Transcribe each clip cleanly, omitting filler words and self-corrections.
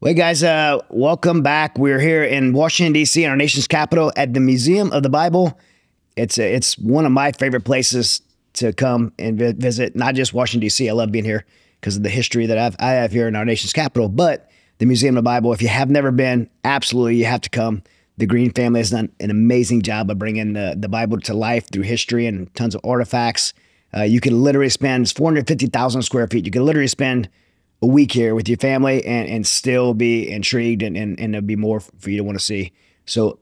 Well, guys, welcome back. We're here in Washington, D.C., in our nation's capital at the Museum of the Bible. It's one of my favorite places to come and visit, not just Washington, D.C. I love being here because of the history that I have here in our nation's capital, but the Museum of the Bible, if you have never been, absolutely, you have to come. The Green family has done an amazing job of bringing the Bible to life through history and tons of artifacts. You can literally spend 450,000 square feet. You can literally spend a week here with your family and still be intrigued and there'll be more for you to want to see. So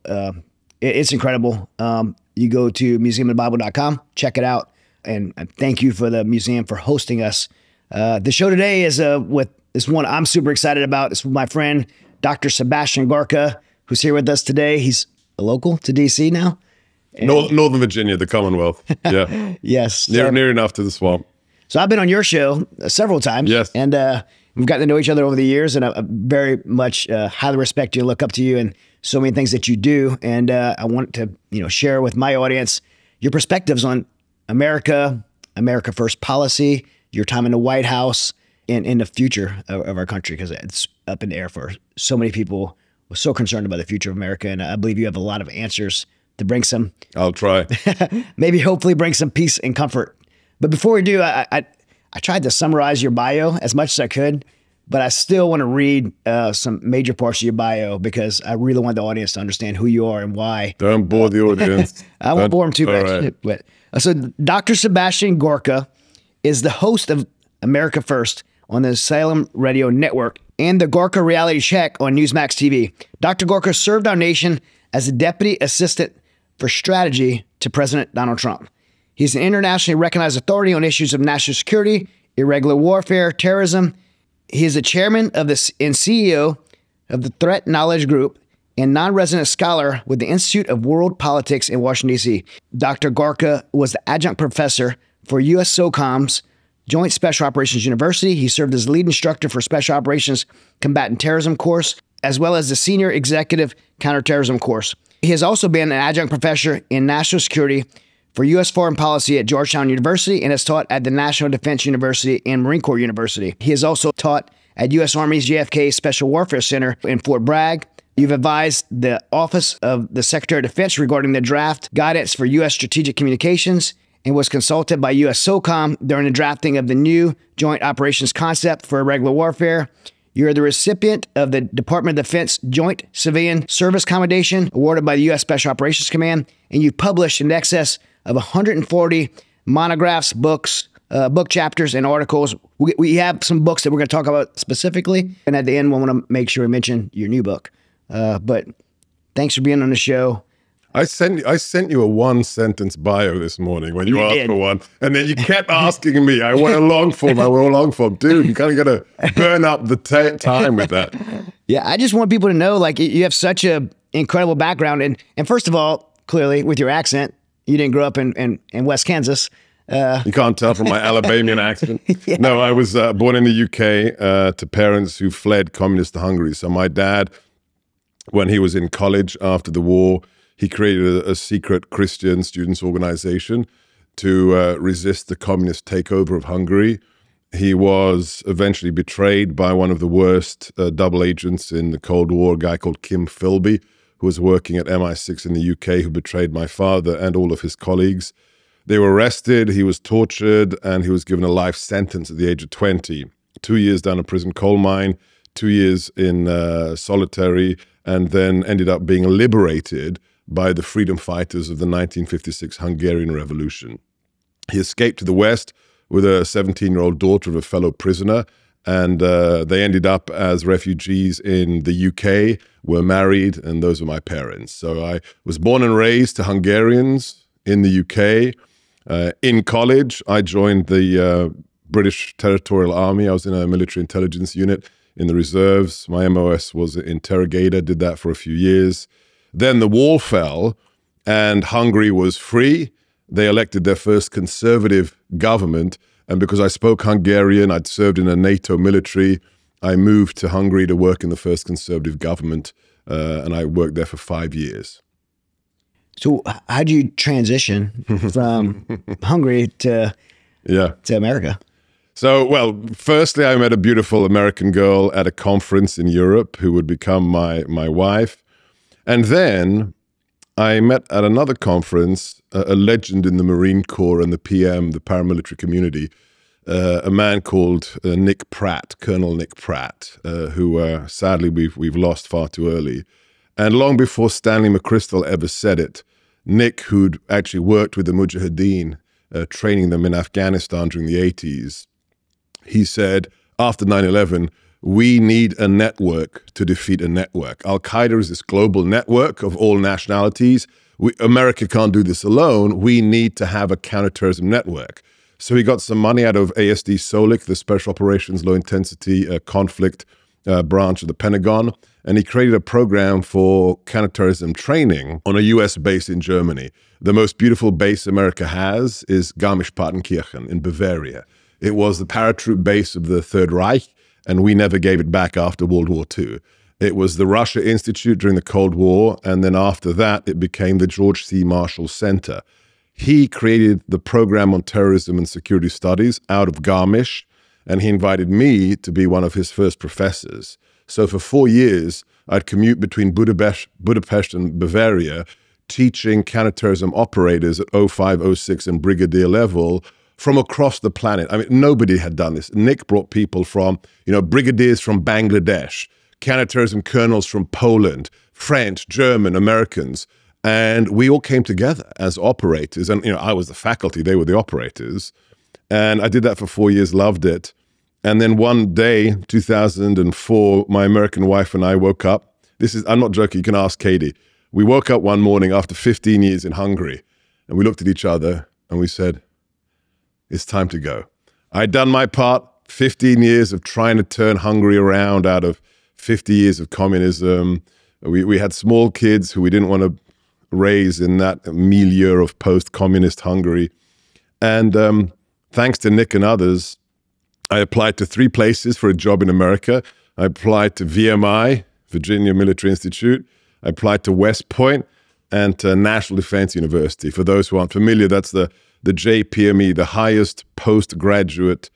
it's incredible. You go to museumofthebible.com, check it out. And thank you for the museum for hosting us. The show today is with this one I'm super excited about. It's with my friend, Dr. Sebastian Gorka, who's here with us today. He's a local to DC now. Northern Virginia, the Commonwealth. Yeah. Yes. Near enough to the swamp. So I've been on your show several times. Yes. And we've gotten to know each other over the years, and I very much highly respect you, look up to you, and so many things that you do. And I want to, share with my audience your perspectives on America First policy, your time in the White House, and in the future of our country, because it's up in the air for so many people. We're so concerned about the future of America, and I believe you have a lot of answers to bring some. I'll try. Maybe hopefully bring some peace and comfort. But before we do, I tried to summarize your bio as much as I could, but I still want to read some major parts of your bio because I really want the audience to understand who you are and why. Don't bore the audience. I won't bore them too much. Right. But, so Dr. Sebastian Gorka is the host of America First on the Salem Radio Network and the Gorka Reality Check on Newsmax TV. Dr. Gorka served our nation as a deputy assistant for strategy to President Donald Trump. He's an internationally recognized authority on issues of national security, irregular warfare, terrorism. He is the chairman of and CEO of the Threat Knowledge Group and non-resident scholar with the Institute of World Politics in Washington, D.C. Dr. Gorka was the adjunct professor for U.S. SOCOM's Joint Special Operations University. He served as lead instructor for Special Operations Combatant Terrorism course, as well as the senior executive counterterrorism course. He has also been an adjunct professor in national security for U.S. foreign policy at Georgetown University and has taught at the National Defense University and Marine Corps University. He has also taught at U.S. Army's JFK Special Warfare Center in Fort Bragg. You've advised the Office of the Secretary of Defense regarding the draft guidance for U.S. strategic communications and was consulted by U.S. SOCOM during the drafting of the new Joint Operations Concept for Irregular Warfare. You're the recipient of the Department of Defense Joint Civilian Service Commendation awarded by the U.S. Special Operations Command, and you've published in excess of 140 monographs, books, book chapters, and articles. We have some books that we're going to talk about specifically, and at the end, we want to make sure we mention your new book. But thanks for being on the show. I sent you a one-sentence bio this morning when you asked for one, and then you kept asking me. I want a long form. I want a long form, dude. You kind of got to burn up the time with that. Yeah, I just want people to know, like, you have such a incredible background, and first of all, clearly with your accent, you didn't grow up in West Kansas. You can't tell from my Alabamian accent. Yeah. No, I was born in the UK to parents who fled communist Hungary. So my dad, when he was in college after the war, he created a secret Christian students organization to resist the communist takeover of Hungary. He was eventually betrayed by one of the worst double agents in the Cold War, a guy called Kim Philby, who was working at MI6 in the UK, who betrayed my father and all of his colleagues. They were arrested, he was tortured, and he was given a life sentence at the age of 20. 2 years down a prison coal mine, 2 years in solitary, and then ended up being liberated by the freedom fighters of the 1956 Hungarian Revolution. He escaped to the West with a 17-year-old daughter of a fellow prisoner, and they ended up as refugees in the UK, were married, and those were my parents. So I was born and raised to Hungarians in the UK. In college, I joined the British Territorial Army. I was in a military intelligence unit in the reserves. My MOS was interrogator, did that for a few years. Then the wall fell and Hungary was free. They elected their first conservative government. And because I spoke Hungarian, I'd served in a NATO military, I moved to Hungary to work in the first conservative government. And I worked there for 5 years. So how did you transition from Hungary to America? So, well, firstly, I met a beautiful American girl at a conference in Europe who would become my wife. And then I met at another conference a legend in the Marine Corps and the PM, the paramilitary community, a man called Nick Pratt, Colonel Nick Pratt, who sadly we've lost far too early. And long before Stanley McChrystal ever said it, Nick, who'd actually worked with the Mujahideen, training them in Afghanistan during the 80s, he said, after 9/11, we need a network to defeat a network. Al-Qaeda is this global network of all nationalities. America can't do this alone. We need to have a counterterrorism network. So he got some money out of ASD SOLIC, the Special Operations Low Intensity Conflict branch of the Pentagon, and he created a program for counterterrorism training on a US base in Germany. The most beautiful base America has is Garmisch-Partenkirchen in Bavaria. It was the paratroop base of the Third Reich, and we never gave it back after World War II. It was the Russia Institute during the Cold War, and then after that, it became the George C. Marshall Center. He created the program on terrorism and security studies out of Garmisch, and he invited me to be one of his first professors. So for 4 years, I'd commute between Budapest and Bavaria, teaching counterterrorism operators at 05, 06, and brigadier level from across the planet. I mean, nobody had done this. Nick brought people from, brigadiers from Bangladesh, counterterrorism colonels from Poland, French, German, Americans, and we all came together as operators. And, I was the faculty, they were the operators. And I did that for 4 years, loved it. And then one day, 2004, my American wife and I woke up. I'm not joking, you can ask Katie. We woke up one morning after 15 years in Hungary, and we looked at each other and we said, it's time to go. I'd done my part, 15 years of trying to turn Hungary around out of 50 years of communism. We had small kids who we didn't want to raise in that milieu of post-communist Hungary. And thanks to Nick and others, I applied to 3 places for a job in America. I applied to VMI, Virginia Military Institute. I applied to West Point and to National Defense University. For those who aren't familiar, that's the JPME, the highest postgraduate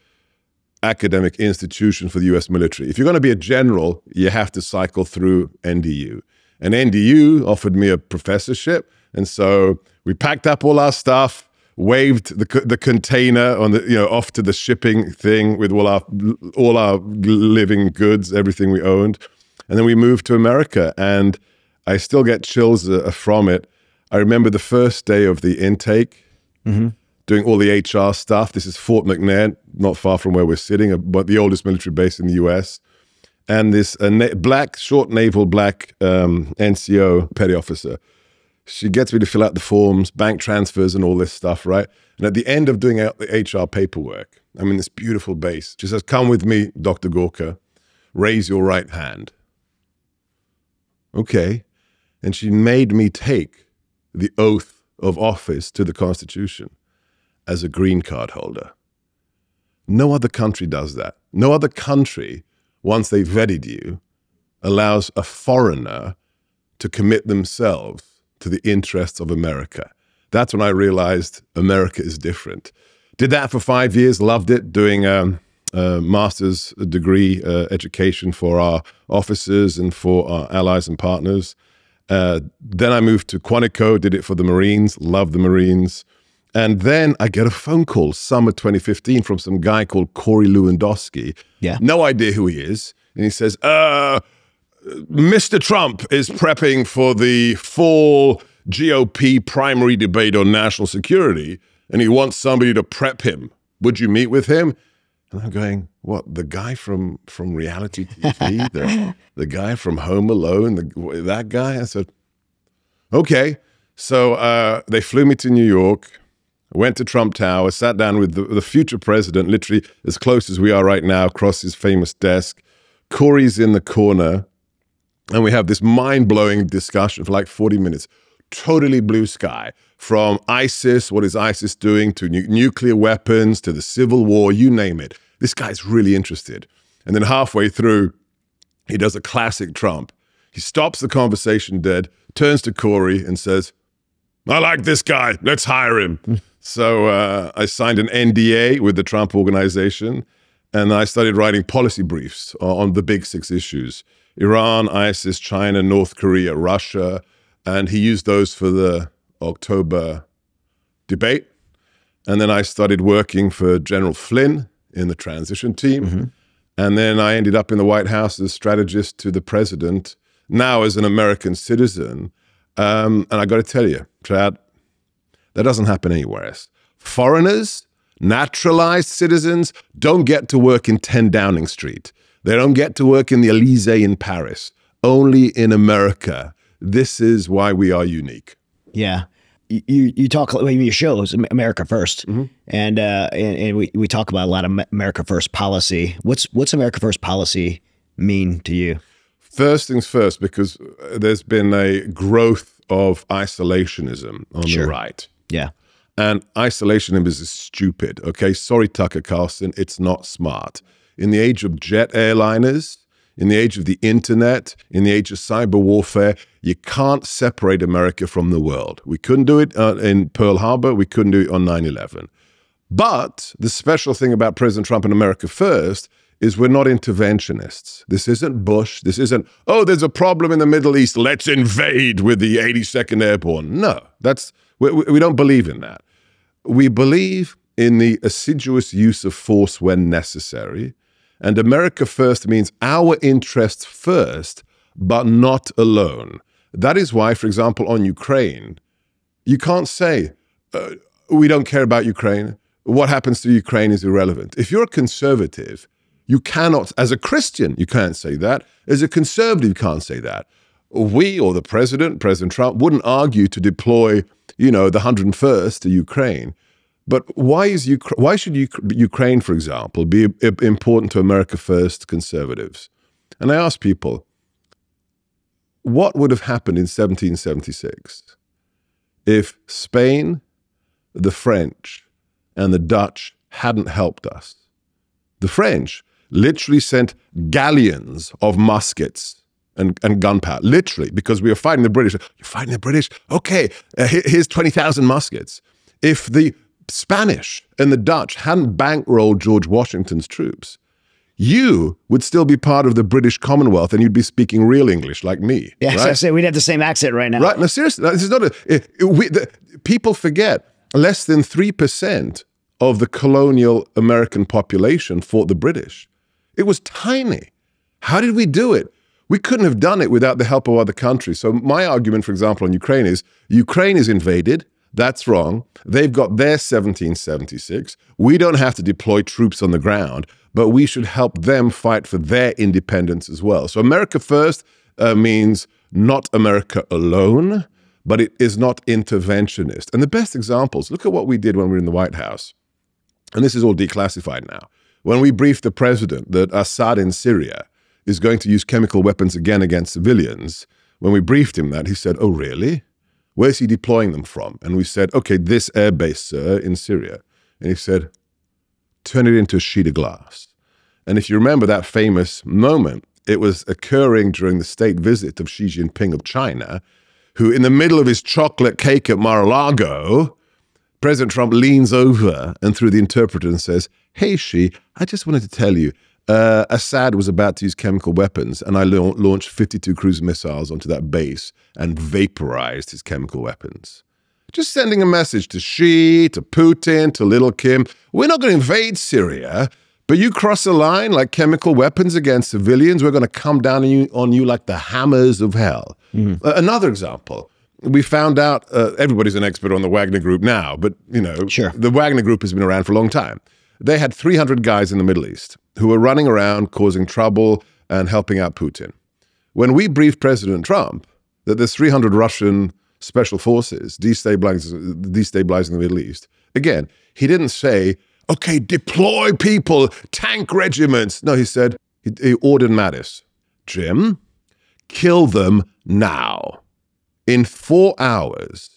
academic institution for the US military. If you're going to be a general, you have to cycle through NDU. And NDU offered me a professorship. And so we packed up all our stuff, waved the container on off to the shipping thing with all our living goods, everything we owned. And then we moved to America, and I still get chills from it. I remember the first day of the intake, doing all the HR stuff. This is Fort McNair, not far from where we're sitting, but the oldest military base in the US. And this short naval black NCO petty officer, she gets me to fill out the forms, bank transfers and all this stuff, right? And at the end of doing out the HR paperwork, I'm in this beautiful base. She says, come with me, Dr. Gorka, raise your right hand. Okay. And she made me take the oath of office to the Constitution as a green card holder. No other country does that. No other country, once they've vetted you, allows a foreigner to commit themselves to the interests of America. That's when I realized America is different. Did that for 5 years, loved it, doing a master's degree education for our officers and for our allies and partners. Then I moved to Quantico, did it for the Marines, loved the Marines. And then I get a phone call, summer 2015, from some guy called Corey Lewandowski. Yeah. No idea who he is. And he says, Mr. Trump is prepping for the fall GOP primary debate on national security, and he wants somebody to prep him. Would you meet with him? And I'm going, what, the guy from reality TV? the guy from Home Alone? That guy? I said, okay. So they flew me to New York. I went to Trump Tower, sat down with the future president, literally as close as we are right now, across his famous desk. Corey's in the corner, and we have this mind-blowing discussion for like 40 minutes. Totally blue sky. From ISIS, what is ISIS doing, to nuclear weapons, to the Civil War, you name it. This guy's really interested. And then halfway through, he does a classic Trump. He stops the conversation dead, turns to Corey and says, I like this guy, let's hire him. So I signed an NDA with the Trump organization, and I started writing policy briefs on the big 6 issues: Iran, ISIS, China, North Korea, Russia. And he used those for the October debate. And then I started working for General Flynn in the transition team. And then I ended up in the White House as strategist to the president, now as an American citizen. And I got to tell you, Chad, that doesn't happen anywhere else. Foreigners, naturalized citizens, don't get to work in 10 Downing Street. They don't get to work in the Élysée in Paris. Only in America. This is why we are unique. Yeah. You talk, your show is America First, and we talk about a lot of America First policy. What's America First policy mean to you? First things first, because there's been a growth of isolationism on the right. Yeah. And isolationism is stupid, okay? Sorry, Tucker Carlson, it's not smart. In the age of jet airliners, in the age of the internet, in the age of cyber warfare, you can't separate America from the world. We couldn't do it in Pearl Harbor. We couldn't do it on 9/11. But the special thing about President Trump and America First is we're not interventionists. This isn't Bush. This isn't, oh, there's a problem in the Middle East, let's invade with the 82nd Airborne. No, we don't believe in that. We believe in the assiduous use of force when necessary. And America First means our interests first, but not alone. That is why, for example, on Ukraine, you can't say, we don't care about Ukraine. What happens to Ukraine is irrelevant. If you're a conservative, you cannot, as a Christian, you can't say that. As a conservative, you can't say that. We, or the President Trump, wouldn't argue to deploy, the 101st to Ukraine. But why should Ukraine, for example, be important to America First conservatives? And I ask people, what would have happened in 1776 if Spain, the French, and the Dutch hadn't helped us? The French literally sent galleons of muskets and gunpowder, literally, because we were fighting the British. You're fighting the British? Okay, here's 20,000 muskets. If the Spanish and the Dutch hadn't bankrolled George Washington's troops, you would still be part of the British Commonwealth and you'd be speaking real English like me. Yes, right? I say we'd have the same accent right now. Right, no, seriously, this is not people forget less than 3% of the colonial American population fought the British. It was tiny. How did we do it? We couldn't have done it without the help of other countries. So my argument, for example, on Ukraine is invaded. That's wrong. They've got their 1776. We don't have to deploy troops on the ground, but we should help them fight for their independence as well. So America First means not America alone, but it is not interventionist. And the best examples, look at what we did when we were in the White House. And this is all declassified now. When we briefed the president that Assad in Syria is going to use chemical weapons again against civilians, when we briefed him that, he said, oh, really? Where's he deploying them from? And we said, okay, this airbase, sir, in Syria. And he said, turn it into a sheet of glass. And if you remember that famous moment, it was occurring during the state visit of Xi Jinping of China, who in the middle of his chocolate cake at Mar-a-Lago, President Trump leans over and through the interpreter and says, hey, Xi, I just wanted to tell you, Assad was about to use chemical weapons, and I launched 52 cruise missiles onto that base and vaporized his chemical weapons. Just sending a message to Xi, to Putin, to Little Kim. We're not going to invade Syria, but you cross a line like chemical weapons against civilians, we're going to come down on you like the hammers of hell. Another example. We found out, everybody's an expert on the Wagner Group now, but, the Wagner Group has been around for a long time. They had 300 guys in the Middle East who were running around causing trouble and helping out Putin. When we briefed President Trump that there's 300 Russian special forces destabilizing the Middle East, again, he didn't say, okay, deploy people, tank regiments. No, he said, he ordered Mattis, Jim, kill them now. In 4 hours,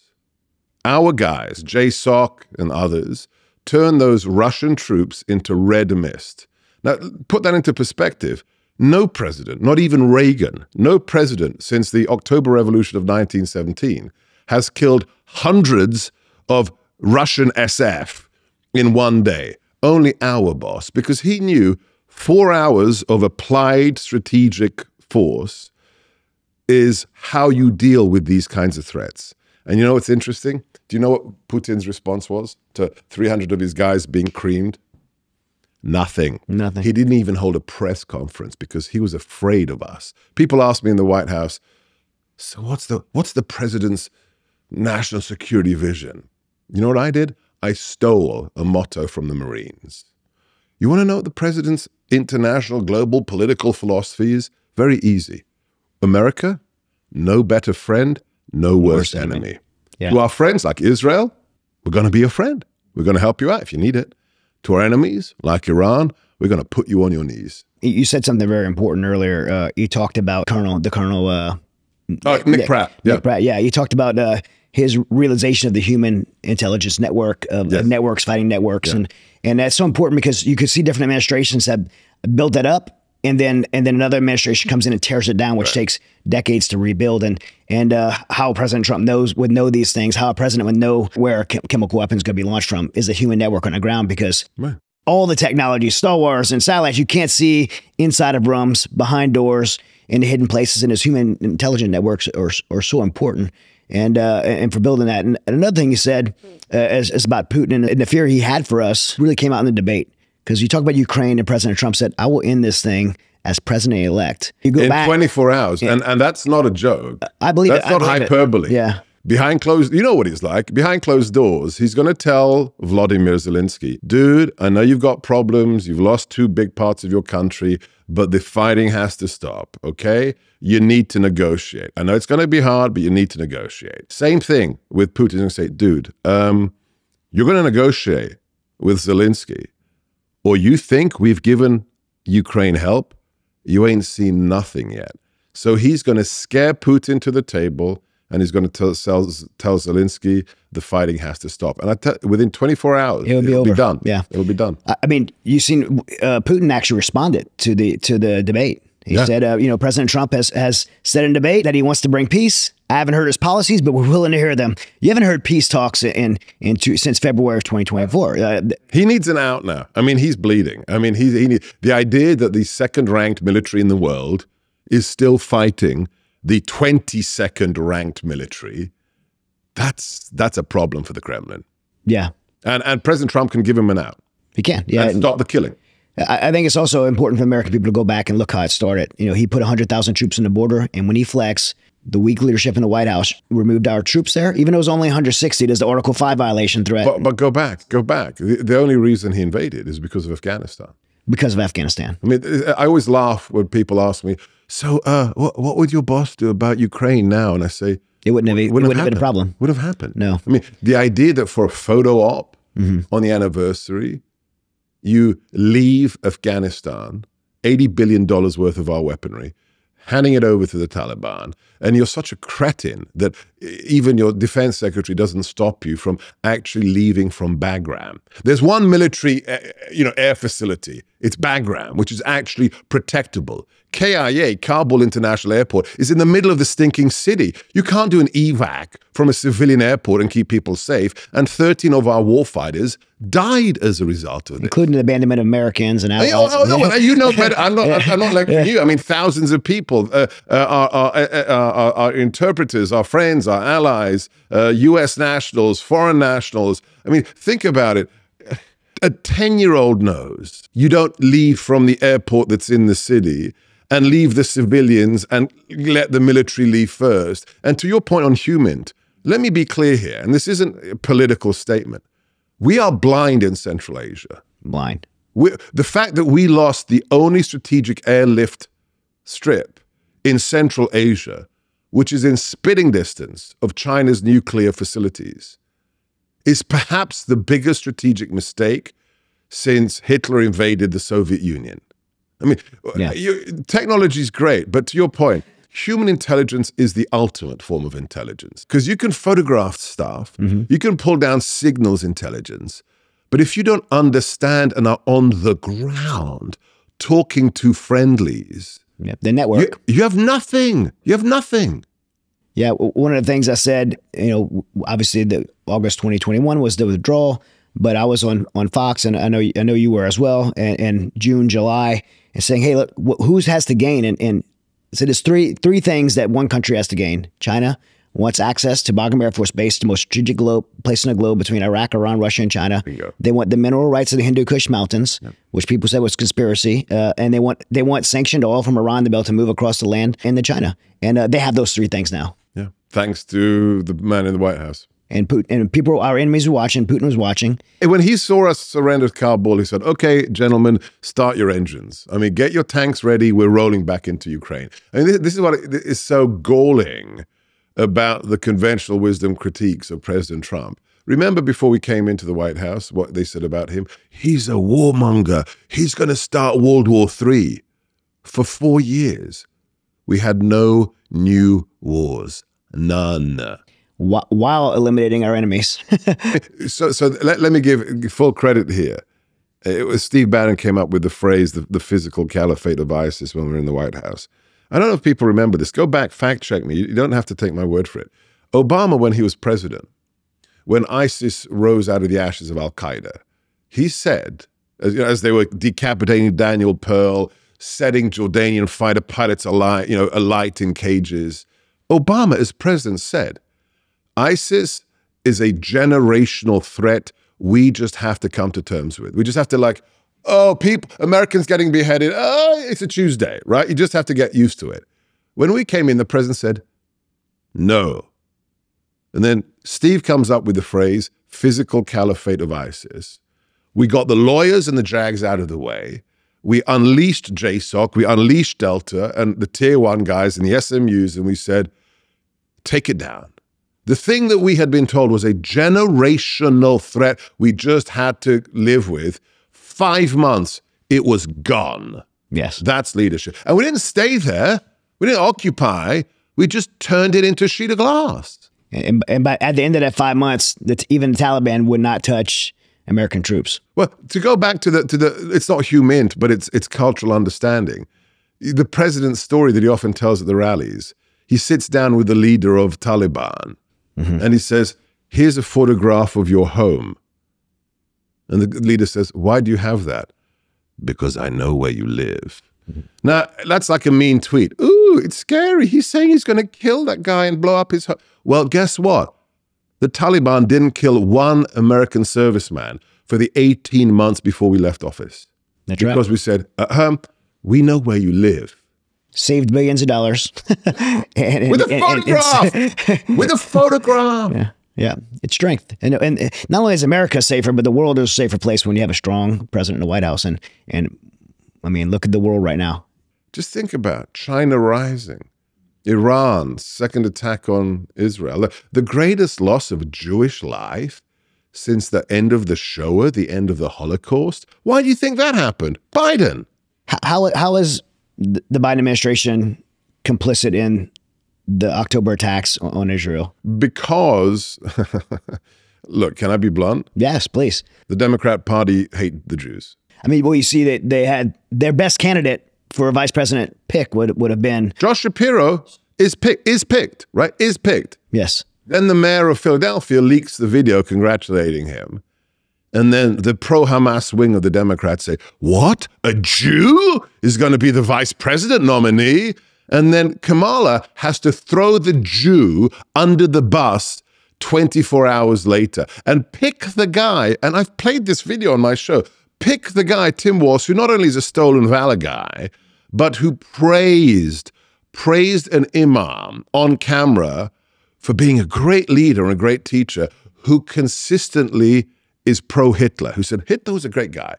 our guys, JSOC and others, turn those Russian troops into red mist. Now, put that into perspective. No president, not even Reagan, no president since the October Revolution of 1917 has killed hundreds of Russian SF in one day. Only our boss, because he knew 4 hours of applied strategic force is how you deal with these kinds of threats. And you know what's interesting? Do you know what Putin's response was to 300 of his guys being creamed? Nothing. Nothing. He didn't even hold a press conference because he was afraid of us. People asked me in the White House, so what's the president's national security vision? You know what I did? I stole a motto from the Marines. You want to know what the president's international global political philosophy is? Very easy. America, no better friend, no worse enemy. Yeah. To our friends like Israel, we're going to be your friend. We're going to help you out if you need it. To our enemies like Iran, we're going to put you on your knees. You said something very important earlier. You talked about Nick Pratt. Yeah. Nick Pratt. Yeah. You talked about his realization of the human intelligence network, of networks fighting networks. Yeah. And that's so important because you could see different administrations have built that up. And then another administration comes in and tears it down, which takes decades to rebuild. And how President Trump would know these things, how a president would know where a chemical weapon is going to be launched from is a human network on the ground, because all the technology, Star Wars and satellites, you can't see inside of rooms, behind doors, in the hidden places. And his human intelligence networks are so important. And for building that. And another thing you said is about Putin and the fear he had for us really came out in the debate. Because you talk about Ukraine and President Trump said, I will end this thing as president-elect. You go back 24 hours. And that's not a joke. I believe that's not hyperbole. Yeah. Behind closed, you know what he's like. Behind closed doors, he's going to tell Vladimir Zelensky, dude, I know you've got problems. You've lost 2 big parts of your country, but the fighting has to stop, okay? You need to negotiate. I know it's going to be hard, but you need to negotiate. Same thing with Putin. He's going to say, dude, you're going to negotiate with Zelensky, or you think we've given Ukraine help? You ain't seen nothing yet. So he's going to scare Putin to the table, and he's going to tell Zelensky the fighting has to stop. And within 24 hours, it'll be done. Yeah, it'll be done. I mean, you've seen Putin actually responded to the debate. He said, President Trump has said in debate that he wants to bring peace. I haven't heard his policies, but we're willing to hear them. You haven't heard peace talks since February of 2024. He needs an out now. I mean, he's bleeding. I mean, the idea that the second-ranked military in the world is still fighting the 22nd ranked military, that's a problem for the Kremlin. Yeah. And President Trump can give him an out. He can. Yeah. And stop the killing. I think it's also important for American people to go back and look how it started. He put 100,000 troops on the border, and when he flexed, the weak leadership in the White House removed our troops there, even though it was only 160. There's the Article 5 violation threat. But go back. The only reason he invaded is because of Afghanistan. Because of Afghanistan. I mean, I always laugh when people ask me, so what would your boss do about Ukraine now? And I say, it wouldn't have been a problem. Would have happened. No. I mean, the idea that for a photo op on the anniversary, you leave Afghanistan, $80 billion worth of our weaponry, handing it over to the Taliban, and you're such a cretin that even your defense secretary doesn't stop you from actually leaving from Bagram. There's one military, air facility. It's Bagram, which is actually protectable. KIA, Kabul International Airport, is in the middle of the stinking city. You can't do an evac from a civilian airport and keep people safe. And 13 of our warfighters died as a result of this. Including the abandonment of Americans and allies. No, you know better. I'm not like you. I mean, thousands of people, our interpreters, our friends, our allies, U.S. nationals, foreign nationals. I mean, think about it. A 10-year-old knows you don't leave from the airport that's in the city and leave the civilians and let the military leave first. And to your point on human, let me be clear here, and this isn't a political statement. We are blind in Central Asia. Blind. The fact that we lost the only strategic airlift strip in Central Asia, which is in spitting distance of China's nuclear facilities, is perhaps the biggest strategic mistake since Hitler invaded the Soviet Union. I mean, technology is great, but to your point, human intelligence is the ultimate form of intelligence, because you can photograph stuff, you can pull down signals intelligence, but if you don't understand and are on the ground talking to friendlies, the network, you have nothing. You have nothing. Yeah, one of the things I said, obviously the August 2021 was the withdrawal, but I was on Fox, and I know you were as well, and June, July, and saying, hey, look, who has to gain? And so there's three things that one country has to gain. China wants access to Bagram Air Force Base, the most strategic place in the globe between Iraq, Iran, Russia, and China. Bingo. They want the mineral rights of the Hindu Kush Mountains, which people said was conspiracy, and they want sanctioned oil from Iran to be able to move across the land into China, and they have those three things now. Yeah, thanks to the man in the White House. And Putin, and people, our enemies were watching. Putin was watching. And when he saw us surrender Kabul, he said, "Okay, gentlemen, start your engines. I mean, get your tanks ready. We're rolling back into Ukraine." I mean, this is what is so galling about the conventional wisdom critiques of President Trump. Remember before we came into the White House, what they said about him? He's a warmonger. He's going to start World War III. For 4 years, we had no new wars. None. While eliminating our enemies. So let me give full credit here. It was Steve Bannon came up with the phrase, the physical caliphate of ISIS, when we were in the White House. I don't know if people remember this. Go back, fact check me. You don't have to take my word for it. Obama, when he was president, when ISIS rose out of the ashes of Al-Qaeda, he said, as they were decapitating Daniel Pearl, setting Jordanian fighter pilots alight in cages, Obama, as president, said, ISIS is a generational threat we just have to come to terms with. We just have to Americans getting beheaded. Oh, it's a Tuesday, right? You just have to get used to it. When we came in, the president said, no. And then Steve comes up with the phrase, physical caliphate of ISIS. We got the lawyers and the drags out of the way. We unleashed JSOC, we unleashed Delta and the tier 1 guys and the SMUs, and we said, take it down. The thing that we had been told was a generational threat we just had to live with. 5 months, it was gone. Yes. That's leadership. And we didn't stay there. We didn't occupy. We just turned it into a sheet of glass. And at the end of that 5 months, even the Taliban would not touch American troops. Well, to go back to the it's not humint, but it's cultural understanding. The president's story that he often tells at the rallies, he sits down with the leader of Taliban, and he says, here's a photograph of your home. And the leader says, why do you have that? Because I know where you live. Now, that's like a mean tweet. Ooh, it's scary. He's saying he's going to kill that guy and blow up his home. Well, guess what? The Taliban didn't kill one American serviceman for the 18 months before we left office. That's right. Because we said, we know where you live. Saved billions of dollars. With a photograph! With a photograph! Yeah. Yeah, it's strength. And not only is America safer, but the world is a safer place when you have a strong president in the White House. And I mean, look at the world right now. Just think about China rising, Iran's second attack on Israel, the greatest loss of Jewish life since the end of the Shoah, the end of the Holocaust. Why do you think that happened? Biden. How is the Biden administration complicit in the October attacks on Israel? Because, look, can I be blunt? Yes, please. The Democrat Party hate the Jews. I mean, well, you see that they had their best candidate for a vice president pick would have been Josh Shapiro is picked, right? Is picked. Yes. Then the mayor of Philadelphia leaks the video congratulating him. And then the pro-Hamas wing of the Democrats say, what? A Jew is going to be the vice president nominee? And then Kamala has to throw the Jew under the bus 24 hours later and pick the guy. And I've played this video on my show. Pick the guy, Tim Walz, who not only is a stolen valor guy, but who praised an imam on camera for being a great leader and a great teacher who consistently is pro-Hitler, who said, Hitler was a great guy.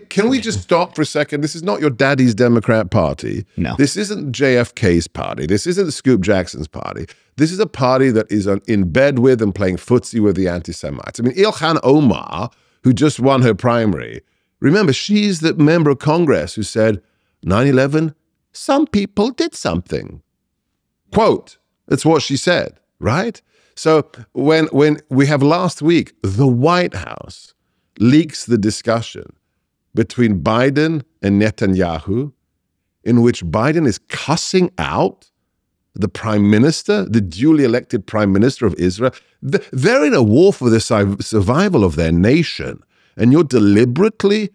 Can we just stop for a second? This is not your daddy's Democrat Party. No. This isn't JFK's party. This isn't Scoop Jackson's party. This is a party that is in bed with and playing footsie with the anti-Semites. I mean, Ilhan Omar, who just won her primary, remember, she's the member of Congress who said, 9/11, some people did something. Quote, that's what she said, right? So when we have last week, the White House leaks the discussion between Biden and Netanyahu, in which Biden is cussing out the prime minister, the duly elected prime minister of Israel, they're in a war for the survival of their nation. And you're deliberately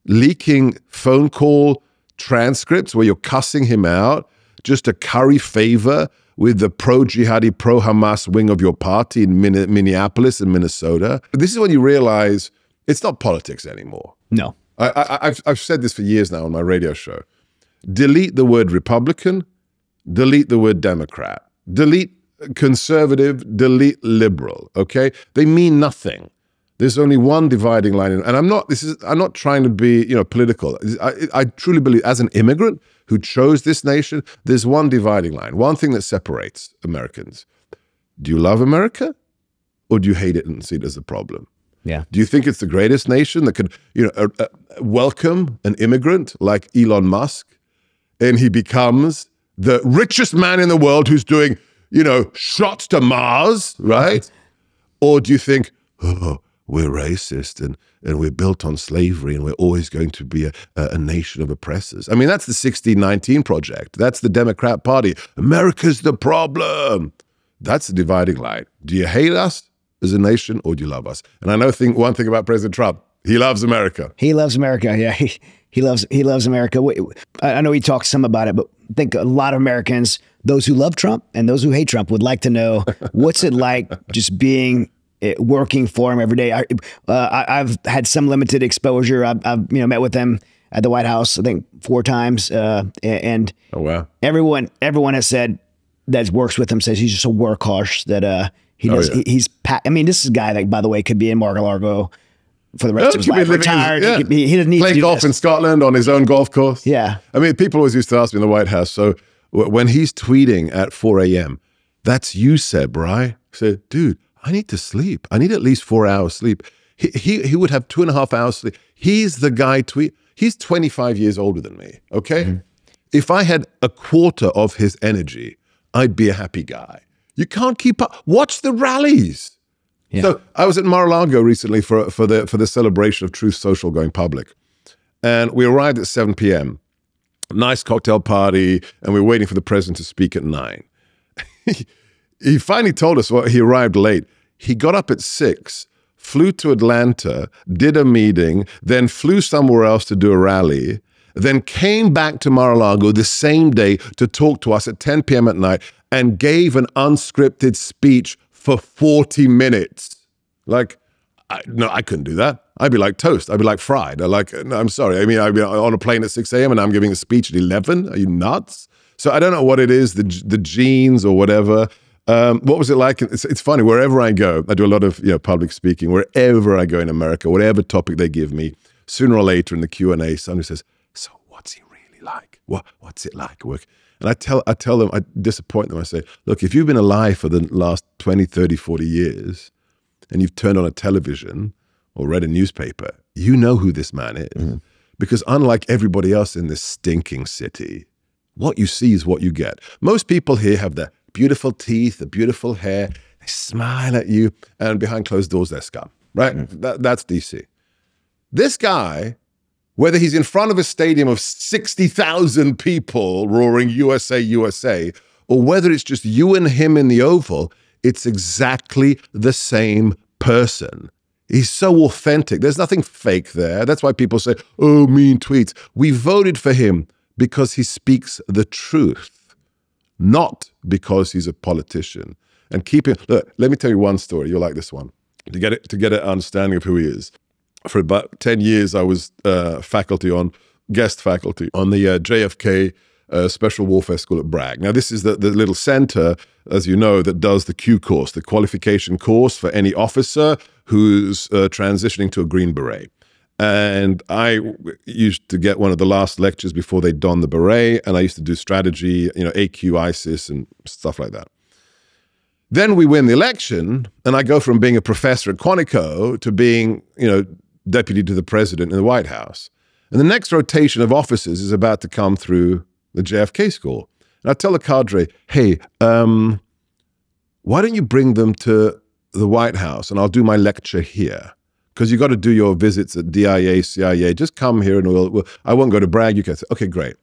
leaking phone call transcripts where you're cussing him out just to curry favor with the pro-jihadi, pro-Hamas wing of your party in Minneapolis and Minnesota. This is when you realize it's not politics anymore. No. I've said this for years now on my radio show. Delete the word Republican, delete the word Democrat, delete conservative, delete liberal, okay? They mean nothing. There's only one dividing line. And I'm not trying to be, political. I truly believe as an immigrant who chose this nation, there's one dividing line, one thing that separates Americans. Do you love America or do you hate it and see it as a problem? Yeah. Do you think it's the greatest nation that could, welcome an immigrant like Elon Musk and he becomes the richest man in the world who's doing, shots to Mars, right? Or do you think, oh, we're racist and we're built on slavery and we're always going to be a nation of oppressors? I mean, that's the 1619 Project. That's the Democrat Party. America's the problem. That's the dividing line. Do you hate us as a nation or do you love us? And I know one thing about President Trump. He loves America. He loves America. Yeah, he loves America. I know he talks some about it, but I think a lot of Americans, those who love Trump and those who hate Trump, would like to know what's it like just working for him every day. I've had some limited exposure. I've met with him at the White House, I think 4 times. And oh wow, everyone has said that works with him says he's just a workhorse. That he does. Yeah. This is a guy that, by the way, could be in Mar-a-Lago for the rest of his life. Retired. He doesn't need to do golf in Scotland on his own golf course. Yeah. I mean, people always used to ask me in the White House. So when he's tweeting at 4 a.m., that's you, Seb, right? I said, dude, I need to sleep. I need at least 4 hours sleep. He would have 2.5 hours sleep. He's the guy He's 25 years older than me, okay? Mm-hmm. If I had a quarter of his energy, I'd be a happy guy. You can't keep up. Watch the rallies. Yeah. So I was at Mar-a-Lago recently for the celebration of Truth Social going public. And we arrived at 7 p.m. Nice cocktail party, and we were waiting for the president to speak at 9. He finally told us he arrived late. He got up at 6, flew to Atlanta, did a meeting, then flew somewhere else to do a rally, then came back to Mar-a-Lago the same day to talk to us at 10 p.m. at night and gave an unscripted speech for 40 minutes. Like, I couldn't do that. I'd be like toast. I'd be like fried. No, I'm sorry. I mean, I'd be on a plane at 6 a.m. and I'm giving a speech at 11. Are you nuts? So I don't know what it is, the genes or whatever. What was it like? It's funny, wherever I go, I do a lot of public speaking, wherever I go in America, whatever topic they give me, sooner or later in the Q&A, somebody says, so what's he really like? What's it like work? And I tell them, I disappoint them. I say, look, if you've been alive for the last 20, 30, 40 years, and you've turned on a television or read a newspaper, you know who this man is. Mm-hmm. Because unlike everybody else in this stinking city, what you see is what you get. Most people here have the beautiful teeth, the beautiful hair, they smile at you, and behind closed doors, they're scum, right? Mm-hmm. That's DC. This guy, whether he's in front of a stadium of 60,000 people roaring USA, USA, or whether it's just you and him in the Oval, it's exactly the same person. He's so authentic. There's nothing fake there. That's why people say, oh, mean tweets. We voted for him because he speaks the truth, not because he's a politician. And look, let me tell you one story. You'll like this one. To get an understanding of who he is. For about 10 years, I was guest faculty on the JFK Special Warfare School at Bragg. Now, this is the little center, as you know, that does the Q course, the qualification course for any officer who's transitioning to a Green Beret. And I used to get one of the last lectures before they don the beret, and I used to do strategy, AQ, ISIS, and stuff like that. Then we win the election, and I go from being a professor at Quantico to being, deputy to the president in the White House. And the next rotation of officers is about to come through the JFK school. And I tell the cadre, hey, why don't you bring them to the White House and I'll do my lecture here? Because you got to do your visits at DIA, CIA. Just come here and I won't go to Bragg. You can say, okay, great.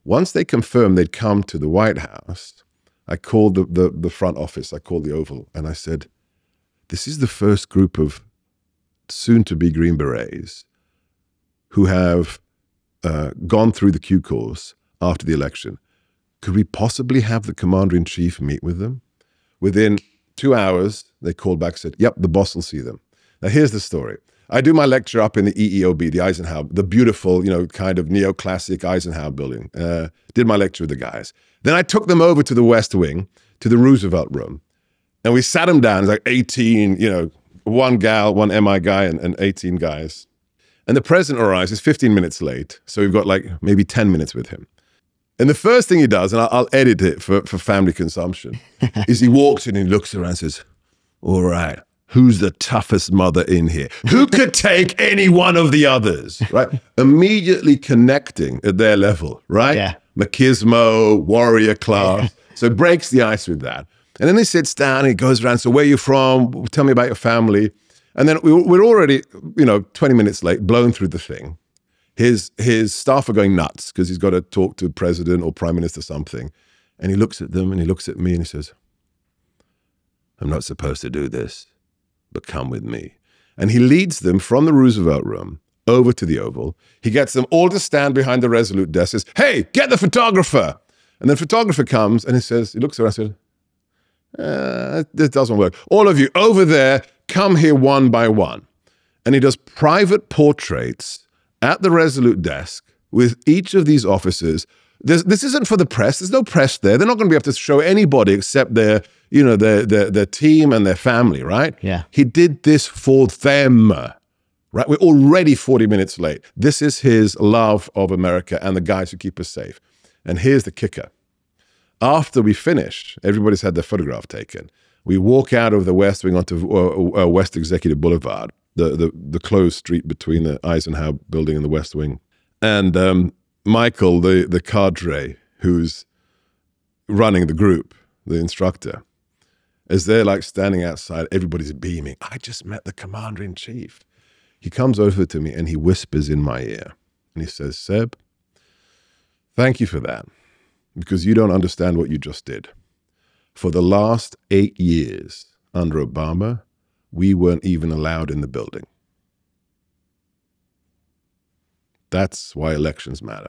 Once they confirmed they'd come to the White House, I called the front office. I called the Oval, and I said, this is the first group of soon-to-be Green Berets who have gone through the Q course after the election. Could we possibly have the commander-in-chief meet with them? Within 2 hours, they called back and said, yep, the boss will see them. Now, here's the story. I do my lecture up in the EEOB, the Eisenhower, the beautiful, kind of neoclassic Eisenhower building. Did my lecture with the guys. Then I took them over to the West Wing, to the Roosevelt room, and we sat them down. It's like 18, one gal, one MI guy, and 18 guys. And the president arrives, he's 15 minutes late, so we've got like maybe 10 minutes with him. And the first thing he does, and I'll edit it for family consumption, is he walks in and he looks around and says, all right, who's the toughest mother in here? Who could take any one of the others, right? Immediately connecting at their level, right? Yeah. Machismo, warrior class. So breaks the ice with that. And then he sits down and he goes around, so where are you from? Tell me about your family. And then we're already, 20 minutes late, blown through the thing. His staff are going nuts because he's got to talk to president or prime minister something. And he looks at them and he looks at me and he says, I'm not supposed to do this, but come with me. And he leads them from the Roosevelt room over to the Oval. He gets them all to stand behind the Resolute desk, says, hey, get the photographer. And the photographer comes and he looks around and says, this doesn't work. All of you over there, come here one by one. And he does private portraits at the Resolute desk with each of these officers. This isn't for the press. There's no press there. They're not going to be able to show anybody except their team and their family, right? Yeah. He did this for them, right? We're already 40 minutes late. This is his love of America and the guys who keep us safe. And here's the kicker. After we finish, everybody's had their photograph taken. We walk out of the West Wing onto West Executive Boulevard, the closed street between the Eisenhower building and the West Wing. And Michael, the cadre who's running the group, the instructor, as they're like standing outside, everybody's beaming. I just met the commander-in-chief. He comes over to me and he whispers in my ear. And he says, Seb, thank you for that, because you don't understand what you just did. For the last 8 years under Obama, we weren't even allowed in the building. That's why elections matter.